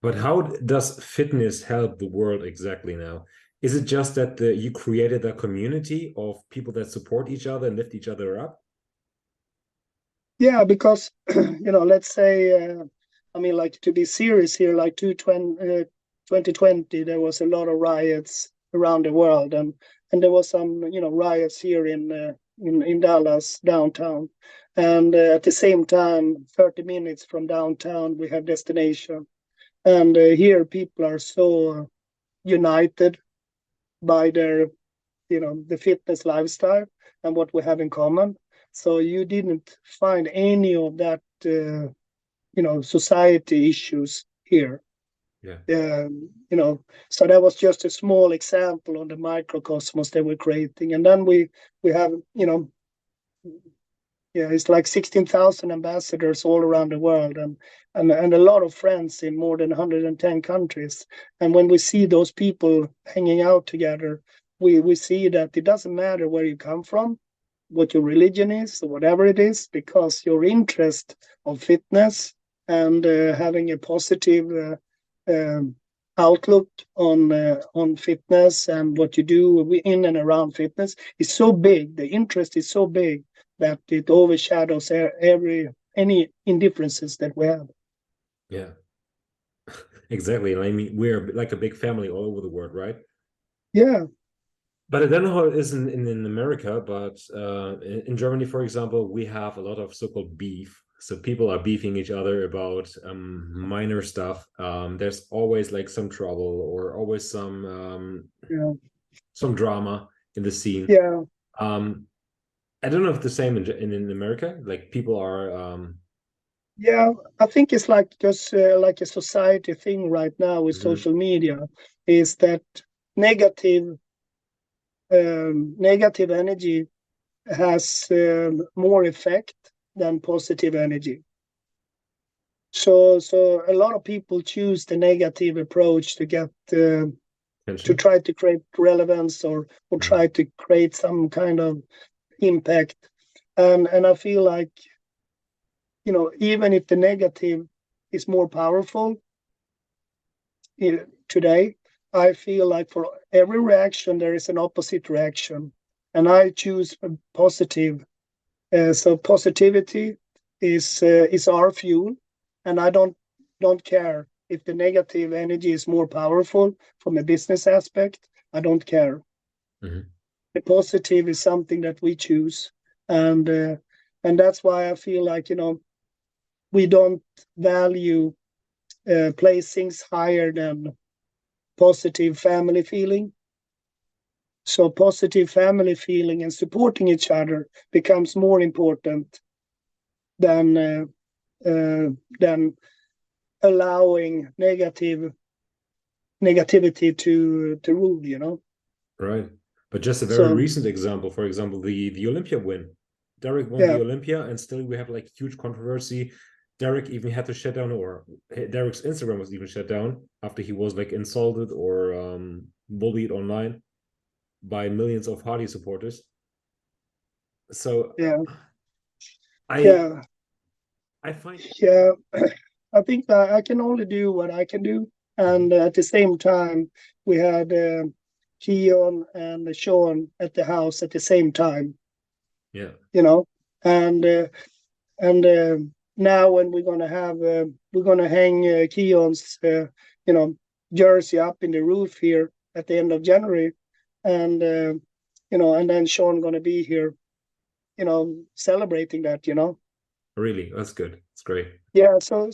S1: But how does fitness help the world exactly now? Is it just that you created a community of people that support each other and lift each other up?
S2: Yeah, because, you know, let's say, I mean, like to be serious here, like 2020, there was a lot of riots around the world. And there was some, you know, riots here in Dallas, downtown. And at the same time, 30 minutes from downtown, we have Destination. And here people are so united by their, you know, the fitness lifestyle and what we have in common. So you didn't find any of that, you know, society issues here.
S1: Yeah.
S2: You know, so that was just a small example on the microcosmos that we're creating. And then we have, you know, yeah, it's like 16,000 ambassadors all around the world, and a lot of friends in more than 110 countries. And when we see those people hanging out together, we see that it doesn't matter where you come from, what your religion is, or whatever it is, because your interest of fitness and having a positive outlook on fitness and what you do in and around fitness is so big. The interest is so big that it overshadows any indifferences that we have.
S1: Yeah, exactly. And I mean, we're like a big family all over the world, right?
S2: Yeah,
S1: But I don't know how it is in America, but in Germany, for example, we have a lot of so-called beef. So people are beefing each other about minor stuff. There's always like some trouble or always
S2: yeah,
S1: some drama in the scene.
S2: yeah,
S1: Um, I don't know if the same in America. Like people are
S2: yeah. I think it's like just like a society thing right now with
S1: mhm,
S2: social media is that negative negative energy has more effect than positive energy. So a lot of people choose the negative approach to get to
S1: tension.
S2: try to create relevance or
S1: Mhm.
S2: try to create some kind of impact. And I feel like, you know, even if the negative is more powerful today, I feel like for every reaction there is an opposite reaction, and I choose a positive. So positivity is our fuel, and I don't care if the negative energy is more powerful from a business aspect. I don't care.
S1: Mhm.
S2: The positive is something that we choose, and uh, and that's why I feel like, you know, we don't value placings higher than positive family feeling. So positive family feeling and supporting each other becomes more important than than allowing negativity to rule. You know.
S1: Right. But just a very
S2: So
S1: recent example, for example, the Olympia win. Derek won
S2: yeah,
S1: the Olympia, and still we have like huge controversy. Derek even had to shut down, or Derek's Instagram was even shut down after he was like insulted or bullied online by millions of Hardy supporters. So
S2: yeah,
S1: I
S2: yeah,
S1: I find
S2: yeah. I think that I can only do what I can do,
S1: Mhm.
S2: and at the same time, we had Keon and Sean at the house at the same time.
S1: Yeah,
S2: You know, and and now when we're gonna hang Keon's you know, jersey up in the roof here at the end of January, and you know, and then Sean gonna be here, you know, celebrating that, you know.
S1: really, that's good. It's great.
S2: Yeah, so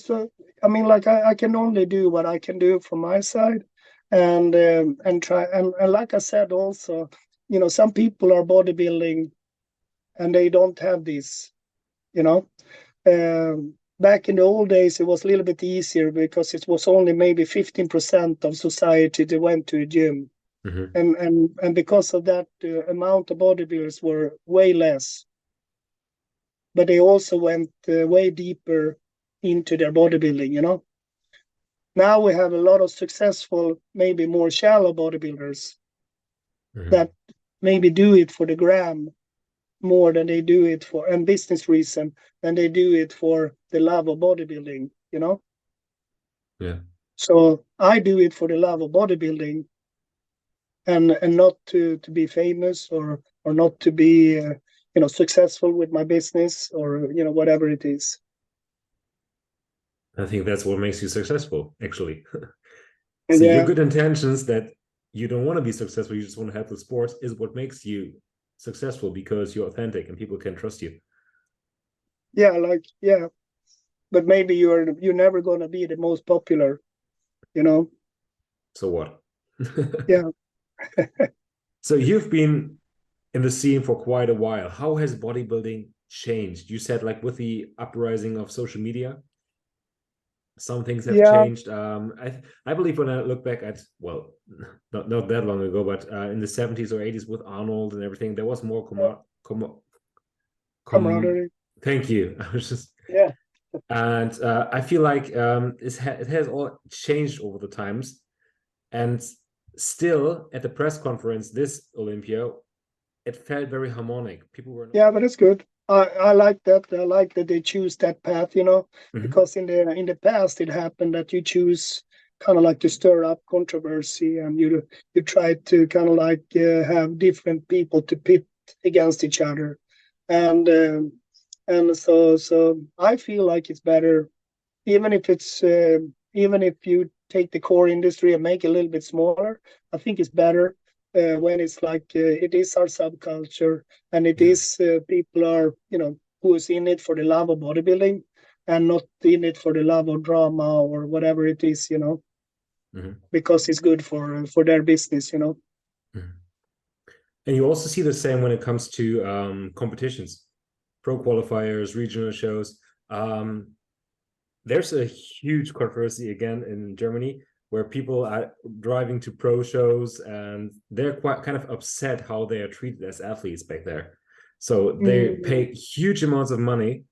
S2: I mean, like I can only do what I can do from my side, and try and like I said also, you know, some people are bodybuilding and they don't have this, you know. back in the old days, it was a little bit easier because it was only maybe 15% of society that went to a gym.
S1: Mm-hmm.
S2: And because of that, the amount of bodybuilders were way less. But they also went way deeper into their bodybuilding, you know. Now we have a lot of successful, maybe more shallow bodybuilders
S1: Mm-hmm.
S2: that maybe do it for the gram more than they do it for and business reason than they do it for the love of bodybuilding, you know.
S1: Yeah.
S2: So I do it for the love of bodybuilding and not to be famous or not to be successful with my business or whatever it is.
S1: I think that's what makes you successful, actually.
S2: And
S1: So your
S2: yeah,
S1: good intentions that you don't want to be successful, you just want to help the sports, is what makes you successful because you're authentic and people can trust you.
S2: yeah, but maybe you're never gonna be the most popular, you know.
S1: So what?
S2: Yeah.
S1: So you've been in the scene for quite a while. How has bodybuilding changed? You said like with the uprising of social media, some things have
S2: Yeah,
S1: changed. I believe when I look back at, well, not that long ago, but in the 70s or 80s with Arnold and everything, there was more
S2: camaraderie.
S1: thank you. I was just,
S2: Yeah.
S1: and I feel like it has all changed over the times. And still at the press conference this Olympia, it felt very harmonic. People were not...
S2: Yeah, but it's good. I like that. I like that they choose that path, because in the past it happened that you choose kind of like to stir up controversy and you try to kind of like have different people to pit against each other, and so I feel like it's better, even if it's even if you take the core industry and make it a little bit smaller. I think it's better when it's like it is our subculture and it
S1: Yeah.
S2: is people are who is in it for the love of bodybuilding and not in it for the love of drama or whatever it is,
S1: Mm-hmm.
S2: because it's good for their business,
S1: Mm-hmm. And you also see the same when it comes to competitions, pro qualifiers, regional shows. There's a huge controversy again in Germany where people are driving to pro shows and they're quite kind of upset how they are treated as athletes back there. So they
S2: Mm,
S1: pay huge amounts of money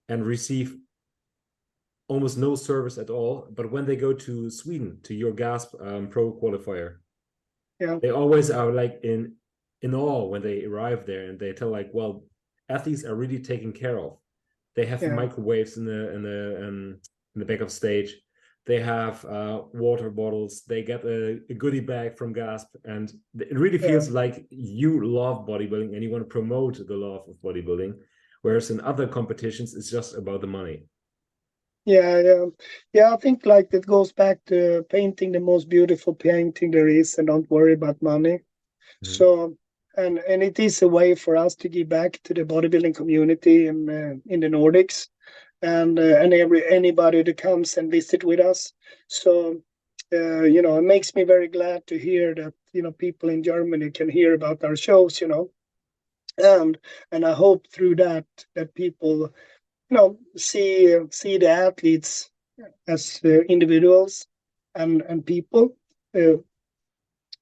S1: and receive almost no service at all. But when they go to Sweden to your GASP pro qualifier,
S2: yeah,
S1: they always are like in awe when they arrive there and they tell like, well, athletes are really taken care of. They have
S2: yeah,
S1: microwaves in the back of stage. They have water bottles. They get a goodie bag from GASP, and it really
S2: yeah.
S1: feels like you love bodybuilding and you want to promote the love of bodybuilding. Whereas in other competitions, it's just about the money.
S2: Yeah. I think like that goes back to painting the most beautiful painting there is, and don't worry about money.
S1: Mm-hmm.
S2: So, and it is a way for us to give back to the bodybuilding community in the Nordics, and anybody that comes and visit with us. So, it makes me very glad to hear that people in Germany can hear about our shows, and I hope through that people see the athletes as individuals and people, uh,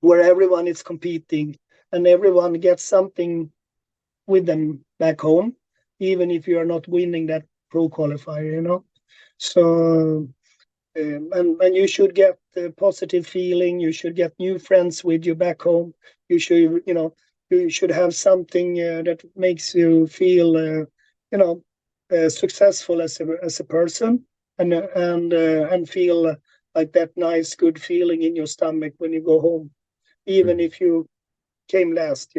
S2: where everyone is competing and everyone gets something with them back home, even if you are not winning that pro qualifier, So, and you should get a positive feeling. You should get new friends with you back home. You should, you should have something that makes you feel, successful as a person, and feel like that nice, good feeling in your stomach when you go home, even
S1: Mm-hmm.
S2: if you came last,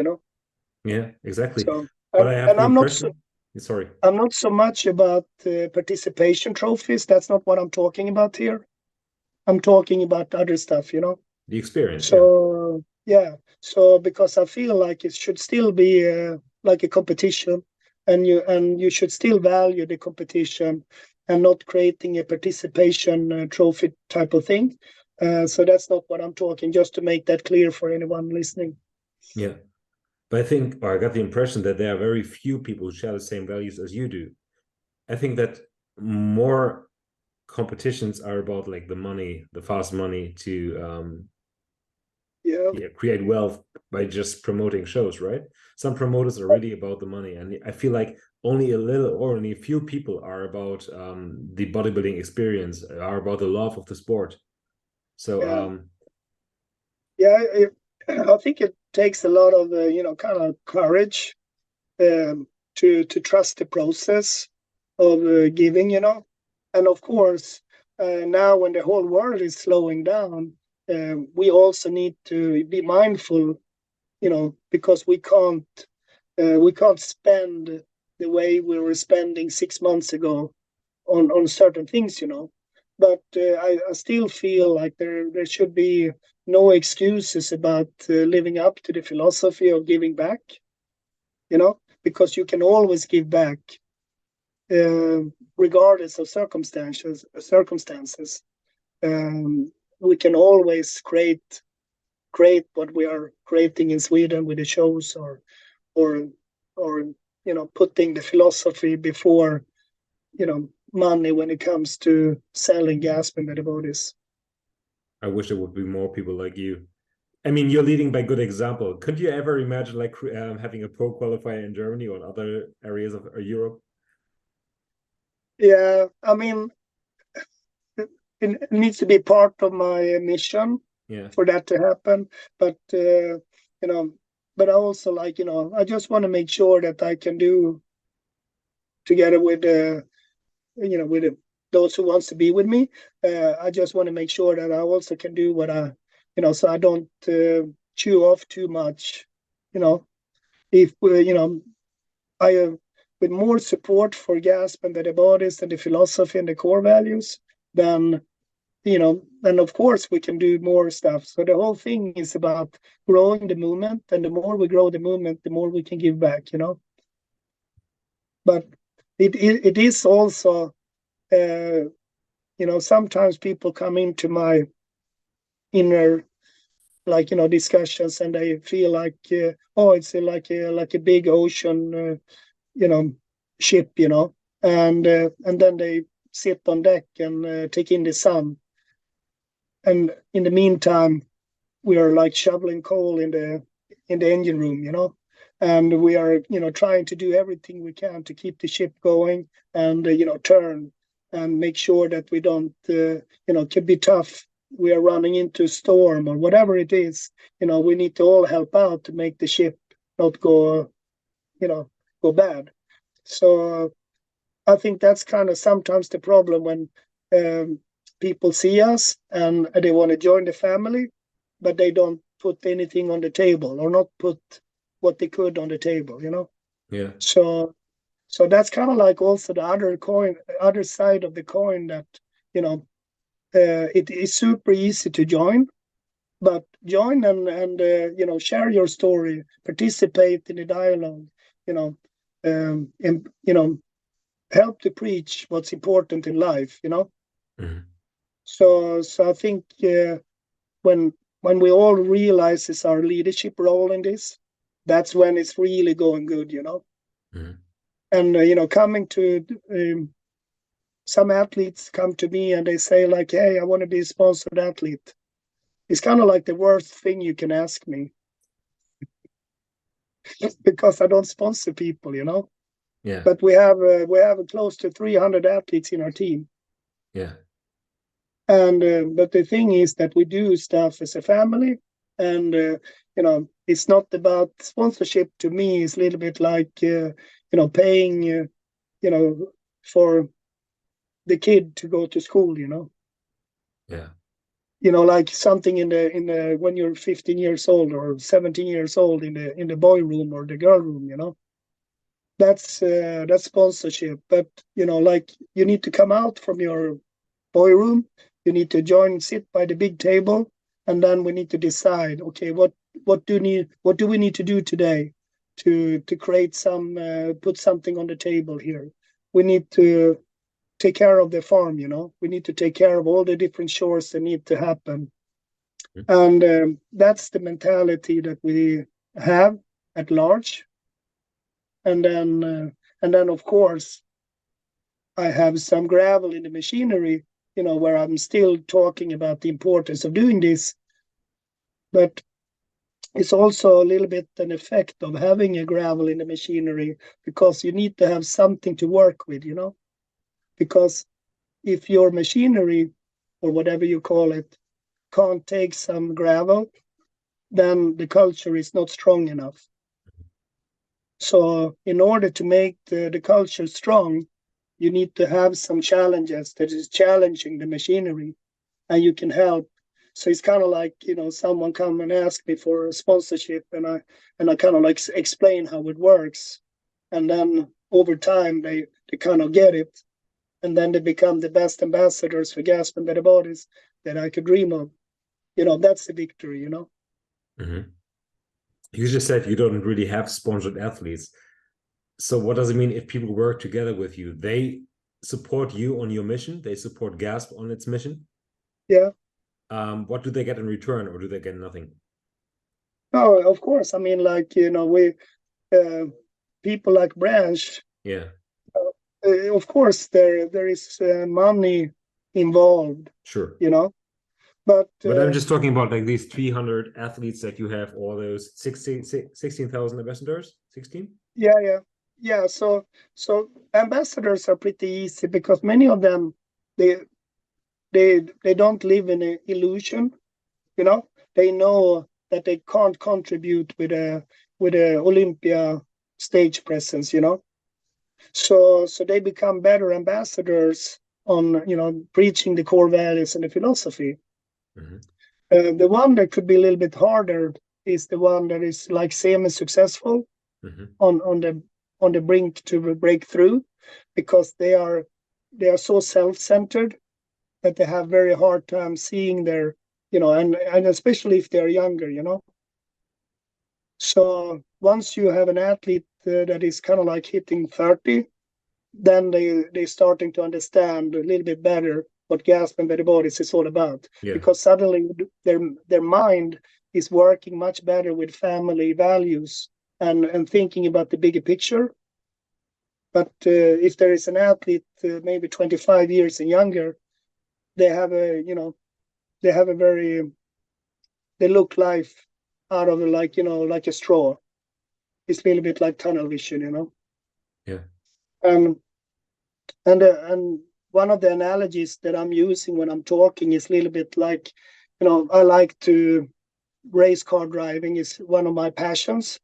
S1: Yeah, exactly.
S2: So,
S1: But I have
S2: and
S1: the impression, sorry,
S2: I'm not so much about participation trophies. That's not what I'm talking about here. I'm talking about other stuff,
S1: the experience. Yeah.
S2: So yeah, so because I feel like it should still be like a competition, and you should still value the competition, and not creating a participation trophy type of thing. So that's not what I'm talking. Just to make that clear for anyone listening.
S1: Yeah. But I think, or I got the impression that there are very few people who share the same values as you do. I think that more competitions are about like the money, the fast money to create wealth by just promoting shows, right? Some promoters are really about the money, and I feel like only a few people are about the bodybuilding experience, are about the love of the sport. So
S2: I think it takes a lot of kind of courage to trust the process of giving, and of course now when the whole world is slowing down, we also need to be mindful, because we can't spend the way we were spending 6 months ago on certain things, But I still feel like there should be no excuses about living up to the philosophy of giving back, because you can always give back, regardless of circumstances. We can always create what we are creating in Sweden with the shows, or putting the philosophy before money when it comes to selling GASP and devotees.
S1: I wish there would be more people like you. I mean, you're leading by good example. Could you ever imagine like having a pro qualifier in Germany or in other areas of Europe?
S2: Yeah, I mean, it needs to be part of my mission for that to happen. But but I also I just want to make sure that I can do together with with those who wants to be with me. I just want to make sure that I also can do what I, so I don't chew off too much. If I with more support for GASP and the bodies and the philosophy and the core values, then then of course we can do more stuff. So the whole thing is about growing the movement, and the more we grow the movement, the more we can give back. But it is also, sometimes people come into my inner discussions, and they feel like it's like a big ocean ship, and then they sit on deck and take in the sun, and in the meantime we are like shoveling coal in the engine room, and we are trying to do everything we can to keep the ship going, and turn and make sure that we don't could be tough, we are running into a storm or whatever it is. We need to all help out to make the ship not go bad. So I think that's kind of sometimes the problem when people see us and they want to join the family, but they don't put anything on the table, or not put what they could on the table.
S1: Yeah.
S2: So that's kind of like also the other side of the coin, that it is super easy to join, but join and share your story, participate in the dialogue, and help to preach what's important in life.
S1: Mm-hmm.
S2: So I think when we all realize it's our leadership role in this, that's when it's really going good.
S1: Mm-hmm.
S2: And coming to some athletes come to me and they say like, hey, I want to be a sponsored athlete. It's kind of like the worst thing you can ask me, because I don't sponsor people.
S1: Yeah.
S2: But we have close to 300 athletes in our team.
S1: Yeah.
S2: And but the thing is that we do stuff as a family, and it's not about sponsorship. To me, it's a little bit like paying for the kid to go to school.
S1: Yeah.
S2: Like something in the when you're 15 years old or 17 years old in the boy room or the girl room. That's sponsorship. But like, you need to come out from your boy room, you need to sit by the big table, and then we need to decide, okay, what do we need to do today to create put something on the table here. We need to take care of the farm. We need to take care of all the different chores that need to happen. And that's the mentality that we have at large. And then of course, I have some gravel in the machinery, where I'm still talking about the importance of doing this. But it's also a little bit an effect of having a gravel in the machinery, because you need to have something to work with, because if your machinery, or whatever you call it, can't take some gravel, then the culture is not strong enough. So in order to make the culture strong, you need to have some challenges that is challenging the machinery, and you can help. So it's kind of like, someone come and ask me for a sponsorship, and I kind of like explain how it works. And then over time, they kind of get it. And then they become the best ambassadors for GASP and Better Bodies that I could dream of. That's the victory,
S1: Mm-hmm. You just said you don't really have sponsored athletes. So what does it mean if people work together with you? They support you on your mission. They support GASP on its mission.
S2: Yeah.
S1: What do they get in return, or do they get nothing?
S2: No, of course. I mean, like, we people like Branch.
S1: Yeah.
S2: Of course, there is money involved.
S1: Sure.
S2: But
S1: I'm just talking about like these 300 athletes that you have, all those 16,000 ambassadors. 16.
S2: Yeah. So ambassadors are pretty easy, because many of them, they don't live in an illusion. They know that they can't contribute with a Olympia stage presence. So they become better ambassadors on preaching the core values and the philosophy.
S1: Mm-hmm.
S2: The one that could be a little bit harder is the one that is like semi-successful,
S1: mm-hmm.
S2: on the brink to break through, because they are so self-centered that they have very hard time seeing their, and especially if they're younger. So once you have an athlete that is kind of like hitting 30, then they starting to understand a little bit better what GASP and Better Bodies is all about.
S1: Yeah.
S2: Because suddenly their mind is working much better with family values and thinking about the bigger picture. But if there is an athlete maybe 25 years and younger, they have a they look life out of like a straw. It's a little bit like tunnel vision.
S1: Yeah.
S2: And one of the analogies that I'm using when I'm talking is a little bit like, I like to race car driving is one of my passions.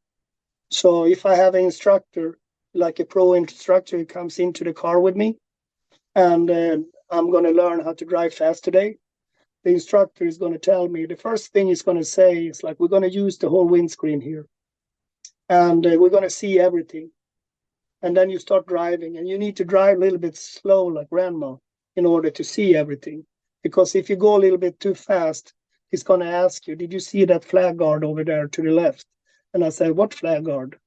S2: So if I have an instructor, like a pro instructor who comes into the car with me, and I'm going to learn how to drive fast today, the instructor is going to tell me, the first thing he's going to say is like, we're going to use the whole windscreen here, and we're going to see everything. And then you start driving, and you need to drive a little bit slow like grandma in order to see everything. Because if you go a little bit too fast, he's going to ask you, did you see that flag guard over there to the left? And I said, what flag guard?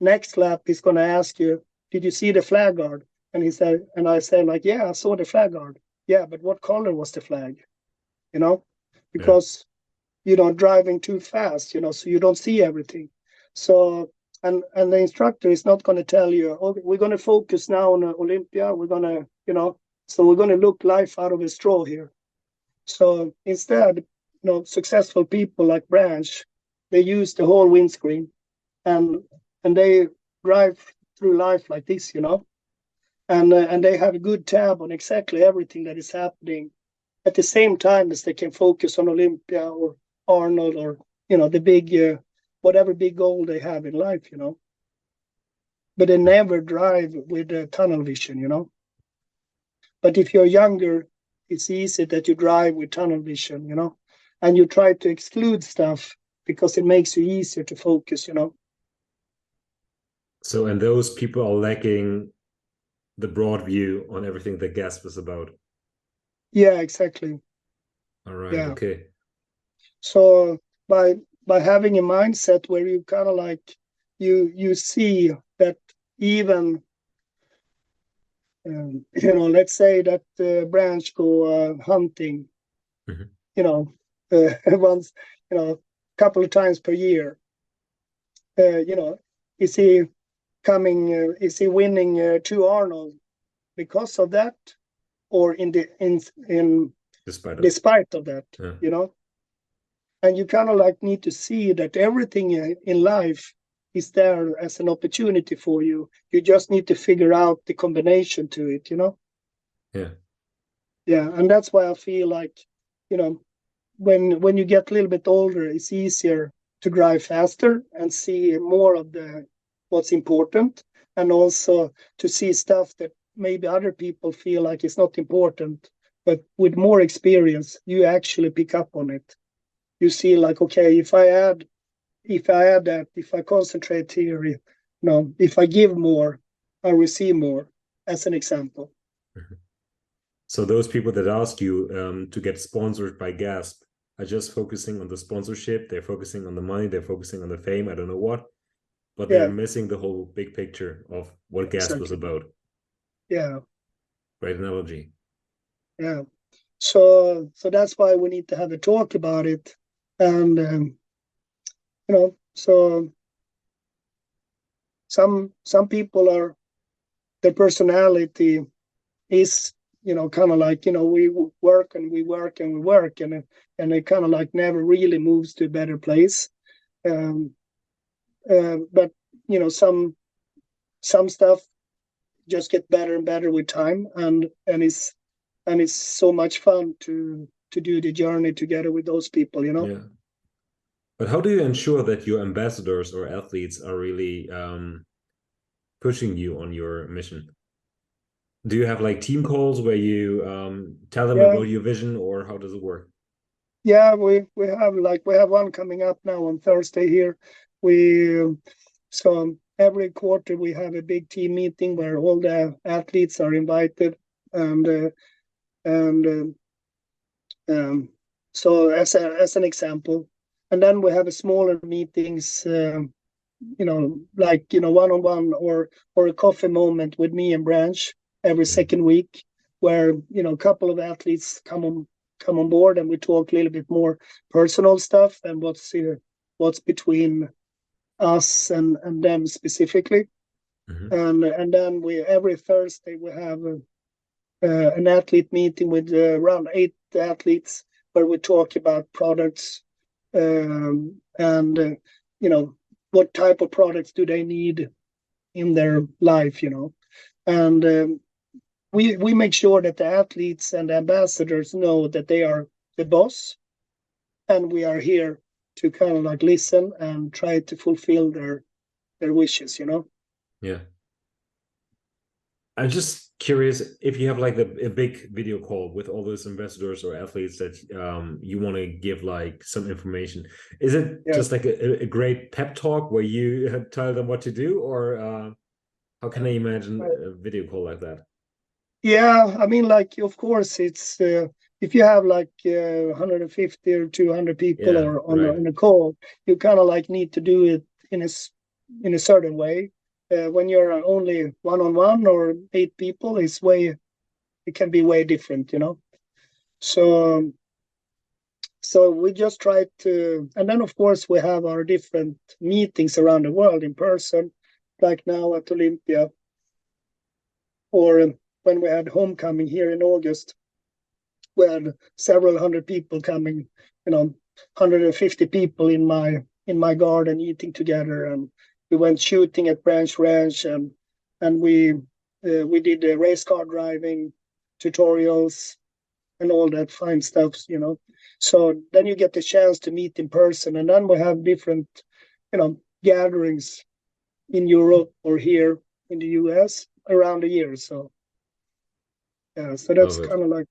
S2: Next lap, he's going to ask you, did you see the flag guard? And I said, like, yeah, I saw the flag guard. Yeah, but what color was the flag? Because driving too fast, so you don't see everything. So and the instructor is not going to tell you, okay, we're going to focus now on Olympia. We're going to, so we're going to look life out of a straw here. So instead, successful people like Branch, they use the whole windscreen, and they drive through life like this, and they have a good tab on exactly everything that is happening at the same time as they can focus on Olympia or Arnold or, the big, whatever big goal they have in life, But they never drive with tunnel vision, But if you're younger, it's easy that you drive with tunnel vision, and you try to exclude stuff because it makes you easier to focus,
S1: So, and those people are lacking the broad view on everything that GASP is about.
S2: Yeah, exactly.
S1: All right.
S2: Yeah.
S1: Okay.
S2: So by having a mindset where you kind of like you see that even let's say that Branch go hunting, once, a couple of times per year. Is he coming? Is he winning 2 Arnold? because of that, or despite of that, you know. And you kind of like need to see that everything in life is there as an opportunity for you. You just need to figure out the combination to it, you know. Yeah, and that's why I feel like, you know, when you get a little bit older, it's easier to drive faster and see more of what's important, and also to see stuff that maybe other people feel like it's not important, but with more experience, you actually pick up on it. You see, like, okay, if I add that, if I concentrate here, you know, if I give more, I receive more, as an example.
S1: So those people that ask you to get sponsored by GASP are just focusing on the sponsorship. They're focusing on the money. They're focusing on the fame. I don't know what, but they're missing the whole big picture of what GASP was about.
S2: Yeah.
S1: Great analogy.
S2: Yeah. So that's why we need to have a talk about it. And, you know, so some people their personality is, you know, kind of like, you know, we work and we work and we work, and it kind of like never really moves to a better place. But, you know, some stuff just get better and better with time, and it's so much fun to do the journey together with those people, you know.
S1: Yeah. But how do you ensure that your ambassadors or athletes are really pushing you on your mission? Do you have like team calls where you tell them about your vision, or how does it work?
S2: Yeah, we have one coming up now on Thursday here. So every quarter we have a big team meeting where all the athletes are invited, and so as an example, and then we have a smaller meetings, you know, like, you know, one-on-one or a coffee moment with me and Branch every second week, where, you know, a couple of athletes come on board and we talk a little bit more personal stuff and what's between us and them specifically. And then every Thursday we have an athlete meeting with around 8 athletes, where we talk about products, and you know, what type of products do they need in their life, you know. And we make sure that the athletes and the ambassadors know that they are the boss, and we are here to kind of like listen and try to fulfill their wishes, you know.
S1: Yeah. I'm just curious if you have like a big video call with all those ambassadors or athletes that you want to give like some information. Is it just like a great pep talk where you tell them what to do, or how can I imagine a video call like that?
S2: Yeah, I mean, like, of course, it's if you have like 150 or 200 people or on a call, you kind of like need to do it in a certain way. When you're only one-on-one or 8 people, it can be way different, you know. So we just try to, and then of course we have our different meetings around the world in person, like now at Olympia, or when we had homecoming here in August, we had several hundred people coming, you know, 150 people in my garden eating together, and we went shooting at Branch Ranch, and we did the race car driving tutorials and all that fine stuff, you know. So then you get the chance to meet in person, and then we have different, you know, gatherings in Europe or here in the US around the year. So yeah, so that's kind of like,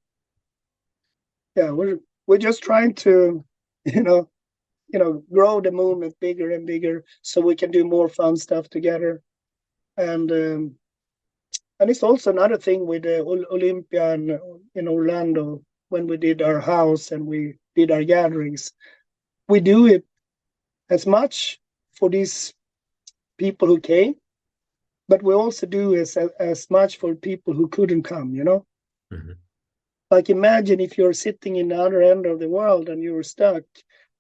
S2: yeah, we're just trying to, you know, grow the movement bigger and bigger, so we can do more fun stuff together. And it's also another thing with the Olympia in Orlando, when we did our house and we did our gatherings. We do it as much for these people who came, but we also do as much for people who couldn't come, you know. Like, imagine if you're sitting in the other end of the world and you're stuck,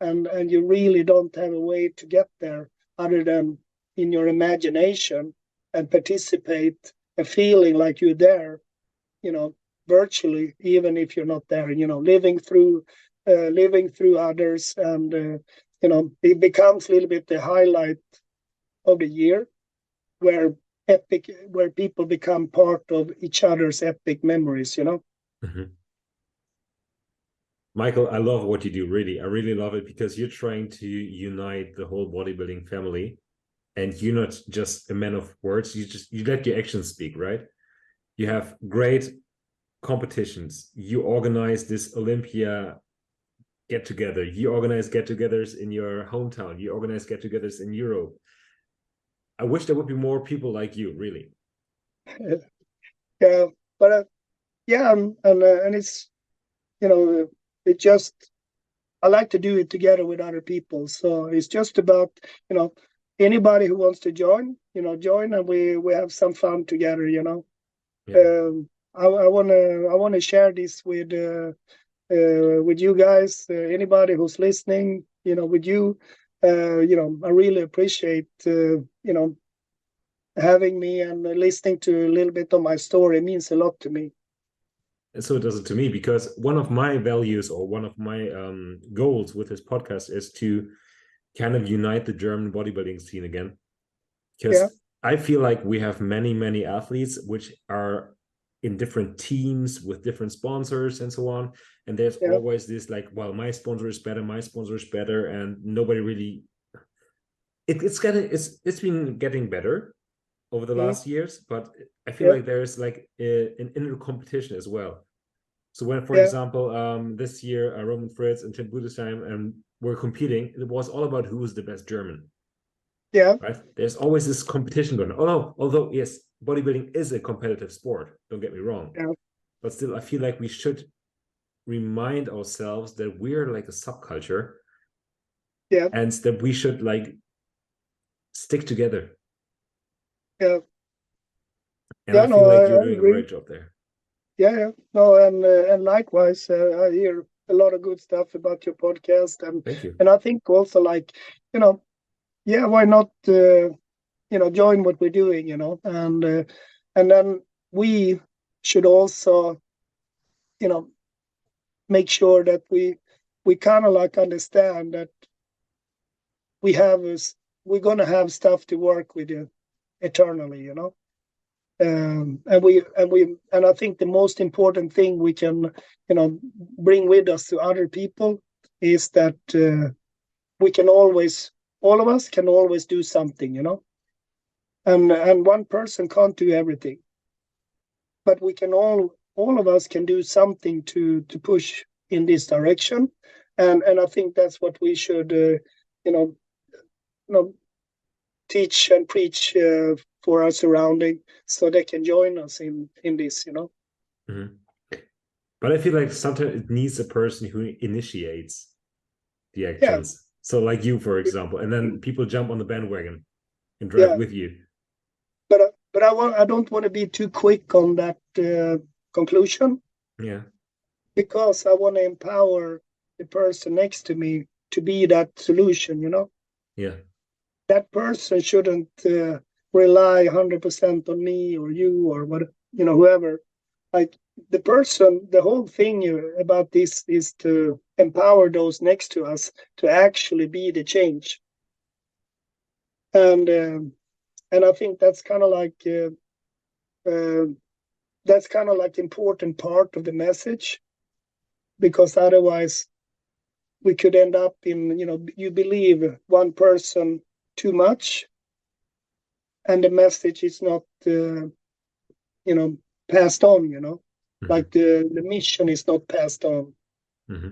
S2: and you really don't have a way to get there other than in your imagination and participate and feeling like you're there virtually, even if you're not there, living through others, and it becomes a little bit the highlight of the year, where people become part of each other's epic memories.
S1: Mhm. Michael, I love what you do, really. I really love it, because you're trying to unite the whole bodybuilding family, and you're not just a man of words. You let your actions speak, right? You have great competitions. You organize this Olympia get together. You organize get togethers in your hometown. You organize get togethers in Europe. I wish there would be more people like you, really.
S2: Yeah, but yeah, and it's it just, I like to do it together with other people. So it's just about anybody who wants to join, join, and we have some fun together.
S1: Yeah.
S2: I wanna share this with you guys. Anybody who's listening, with you. I really appreciate having me and listening to a little bit of my story. It means a lot to me.
S1: And so it does it to me, because one of my values, or one of my goals with this podcast, is to kind of unite the German bodybuilding scene again. Because
S2: Yeah.
S1: I feel like we have many, many athletes which are in different teams with different sponsors and so on. And there's always this like, well, my sponsor is better, and nobody really. It's been getting better over the last years, but I feel like there's like an inner competition as well. So when, for example, this year Roman Fritz and Tim Budesheim were competing, it was all about who is the best German.
S2: Yeah.
S1: Right. There's always this competition going on. Oh no, although yes, bodybuilding is a competitive sport. Don't get me wrong.
S2: Yeah.
S1: But still, I feel like we should remind ourselves that we're like a subculture.
S2: Yeah.
S1: And that we should like stick together.
S2: Yeah.
S1: And I feel like you're doing
S2: agree.
S1: a great job there.
S2: Yeah. No, and likewise, I hear a lot of good stuff about your podcast, and
S1: thank you.
S2: And I think also, like, why not join what we're doing, and then we should also make sure that we kind of like understand that we're gonna have stuff to work with eternally, and I think the most important thing we can bring with us to other people is that all of us can always do something, and one person can't do everything, but we can all of us can do something to push in this direction, and I think that's what we should teach and preach for our surrounding, so they can join us in this.
S1: Mm-hmm. But I feel like sometimes it needs a person who initiates the actions. Yeah. So like you, for example, and then people jump on the bandwagon and drive with you.
S2: But I don't want to be too quick on that conclusion.
S1: Yeah.
S2: Because I want to empower the person next to me to be that solution,
S1: Yeah.
S2: That person shouldn't rely 100% on me or you or what, whoever. Like the whole thing about this is to empower those next to us to actually be the change. And I think that's kind of like important part of the message, because otherwise we could end up in, you believe one person too much, and the message is not, passed on, mm-hmm. Like the mission is not passed on.
S1: Mm-hmm.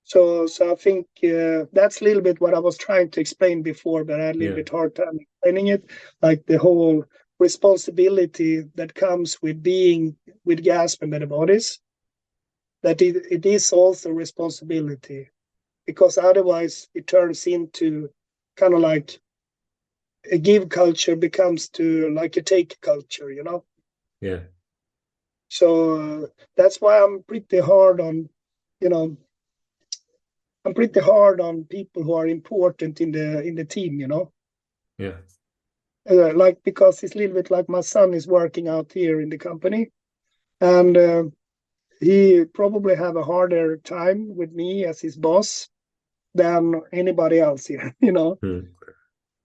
S2: So I think that's a little bit what I was trying to explain before, but I had a little bit hard time explaining it. Like the whole responsibility that comes with being with GASP and Better Bodies, that it is also responsibility, because otherwise it turns into kind of like a give culture becomes to like a take culture,
S1: Yeah.
S2: So that's why I'm pretty hard on, people who are important in the team,
S1: Yeah.
S2: Like, because it's a little bit like my son is working out here in the company, And he probably have a harder time with me as his boss than anybody else here, you know.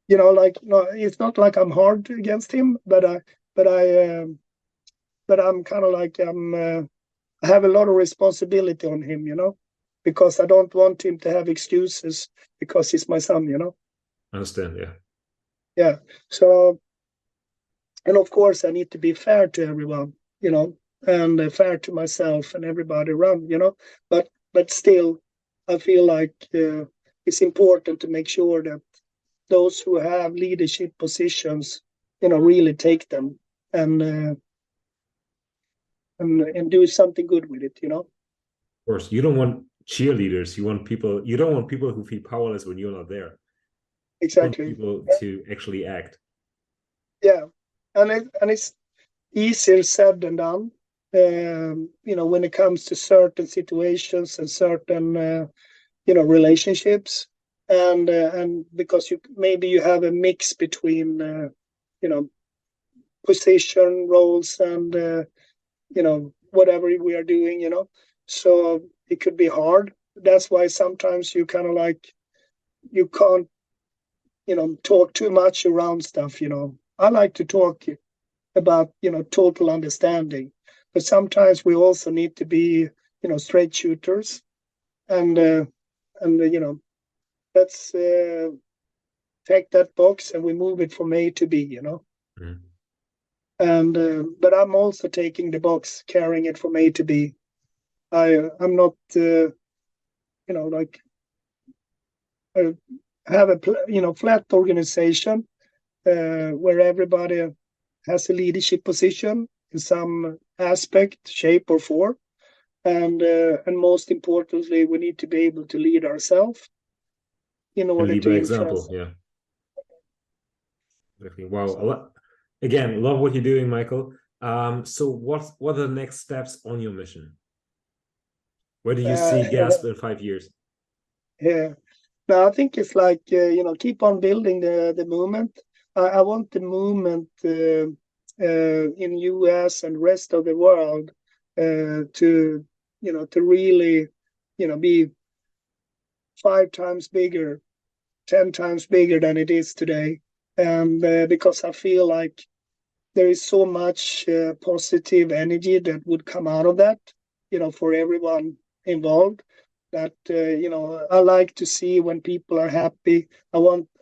S2: You know, like, no, it's not like I'm hard against him, but I'm kind of like I have a lot of responsibility on him, you know, because I don't want him to have excuses because he's my son, you know.
S1: I understand, yeah.
S2: Yeah. So, and of course, I need to be fair to everyone, you know, and fair to myself and everybody around, you know. But still, I feel like it's important to make sure that those who have leadership positions, you know, really take them and and do something good with it, you know.
S1: Of course, you don't want cheerleaders. You want people. You don't want people who feel powerless when you're not there.
S2: Exactly.
S1: You want people to actually act.
S2: Yeah, and it's easier said than done. You know, when it comes to certain situations and certain you know, relationships, and because you have a mix between you know, position roles and you know, whatever we are doing, you know, so it could be hard. That's why sometimes you kind of like, you can't, you know, talk too much around stuff, you know. I like to talk about, you know, total understanding, but sometimes we also need to be, you know, straight shooters, and you know, let's take that box and we move it from A to B, you know. And but I'm also taking the box, carrying it from A to B. I'm not you know, like have a you know, flat organization where everybody has a leadership position in some aspect, shape, or form, and most importantly, we need to be able to lead ourselves in
S1: And
S2: order
S1: lead
S2: to
S1: by
S2: influence.
S1: example, yeah. Exactly. Wow. Again, love what you're doing, Michael. So what are the next steps on your mission? Where do you see GASP in 5 years?
S2: Yeah. No, I think it's like you know, keep on building the movement. I want the movement in US and rest of the world to, you know, to really, you know, be 5 times bigger, 10 times bigger than it is today. And because I feel like there is so much positive energy that would come out of that, you know, for everyone involved. That you know, I like to see when people are happy. I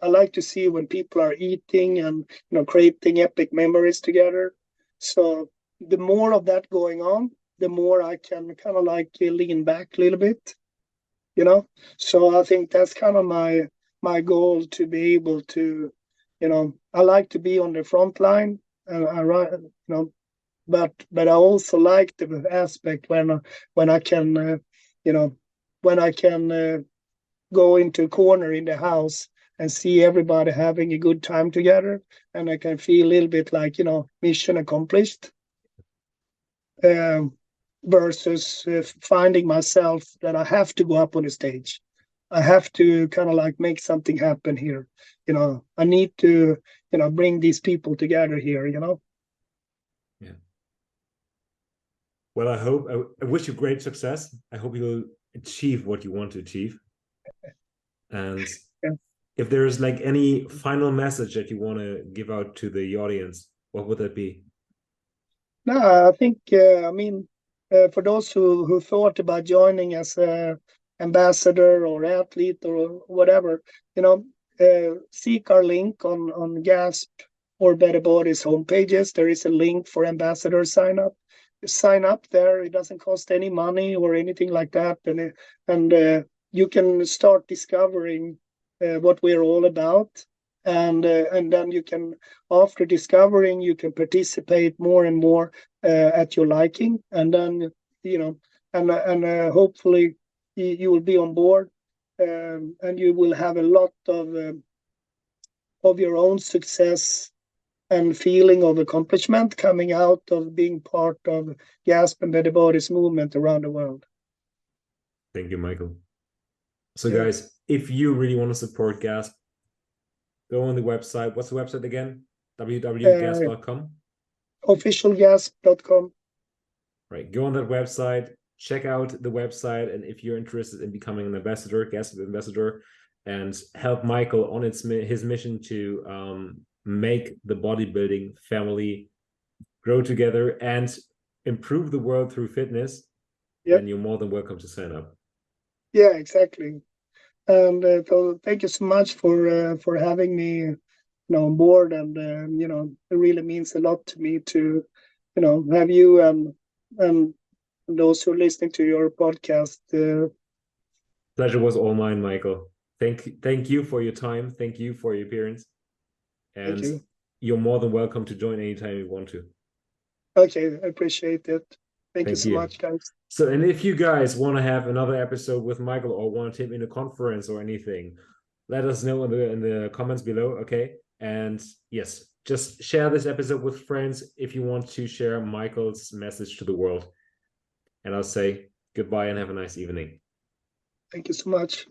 S2: like to see when people are eating and, you know, creating epic memories together. So the more of that going on, the more I can kind of like lean back a little bit, you know. So I think that's kind of my goal, to be able to, you know, I like to be on the front line, and you know, but I also like the aspect when I can you know, when I can go into a corner in the house and see everybody having a good time together, and I can feel a little bit like, you know, mission accomplished. Um, Versus finding myself that I have to go up on the stage. I have to kind of like make something happen here. You know, I need to, you know, bring these people together here, you know.
S1: Yeah. Well, I wish you great success. I hope you'll achieve what you want to achieve. And
S2: Yeah.
S1: if there's like any final message that you want to give out to the audience, what would that be?
S2: No, I think, I mean, for those who thought about joining as a ambassador or athlete or whatever, you know, seek our link on GASP or Better Bodies homepages. There is a link for ambassador sign up. Sign up there. It doesn't cost any money or anything like that, and you can start discovering what we're all about, and then you can, after discovering, you can participate more and more at your liking, and then, you know, and hopefully you will be on board, and you will have a lot of your own success and feeling of accomplishment coming out of being part of GASP and Better Bodies movement around the world.
S1: Thank you, Michael. So, guys, if you really want to support GASP, go on the website. What's the website again? www.gasp.com.
S2: Officialgasp.com.
S1: right? Go on that website, check out the website, and if you're interested in becoming an ambassador, GASP ambassador, and help Michael on his mission to make the bodybuilding family grow together and improve the world through fitness, then you're more than welcome to sign up.
S2: Yeah, exactly. And so thank you so much for having me, on board. And it really means a lot to me to, have you and those who are listening to your podcast.
S1: Pleasure was all mine, Michael. Thank you for your time. Thank you for your appearance. And you're more than welcome to join anytime you want to.
S2: Okay, I appreciate it. Thank you so much, guys.
S1: So, and if you guys want to have another episode with Michael or want him in a conference or anything, let us know in the comments below, okay? And yes, just share this episode with friends if you want to share Michael's message to the world. And I'll say goodbye and have a nice evening.
S2: Thank you so much.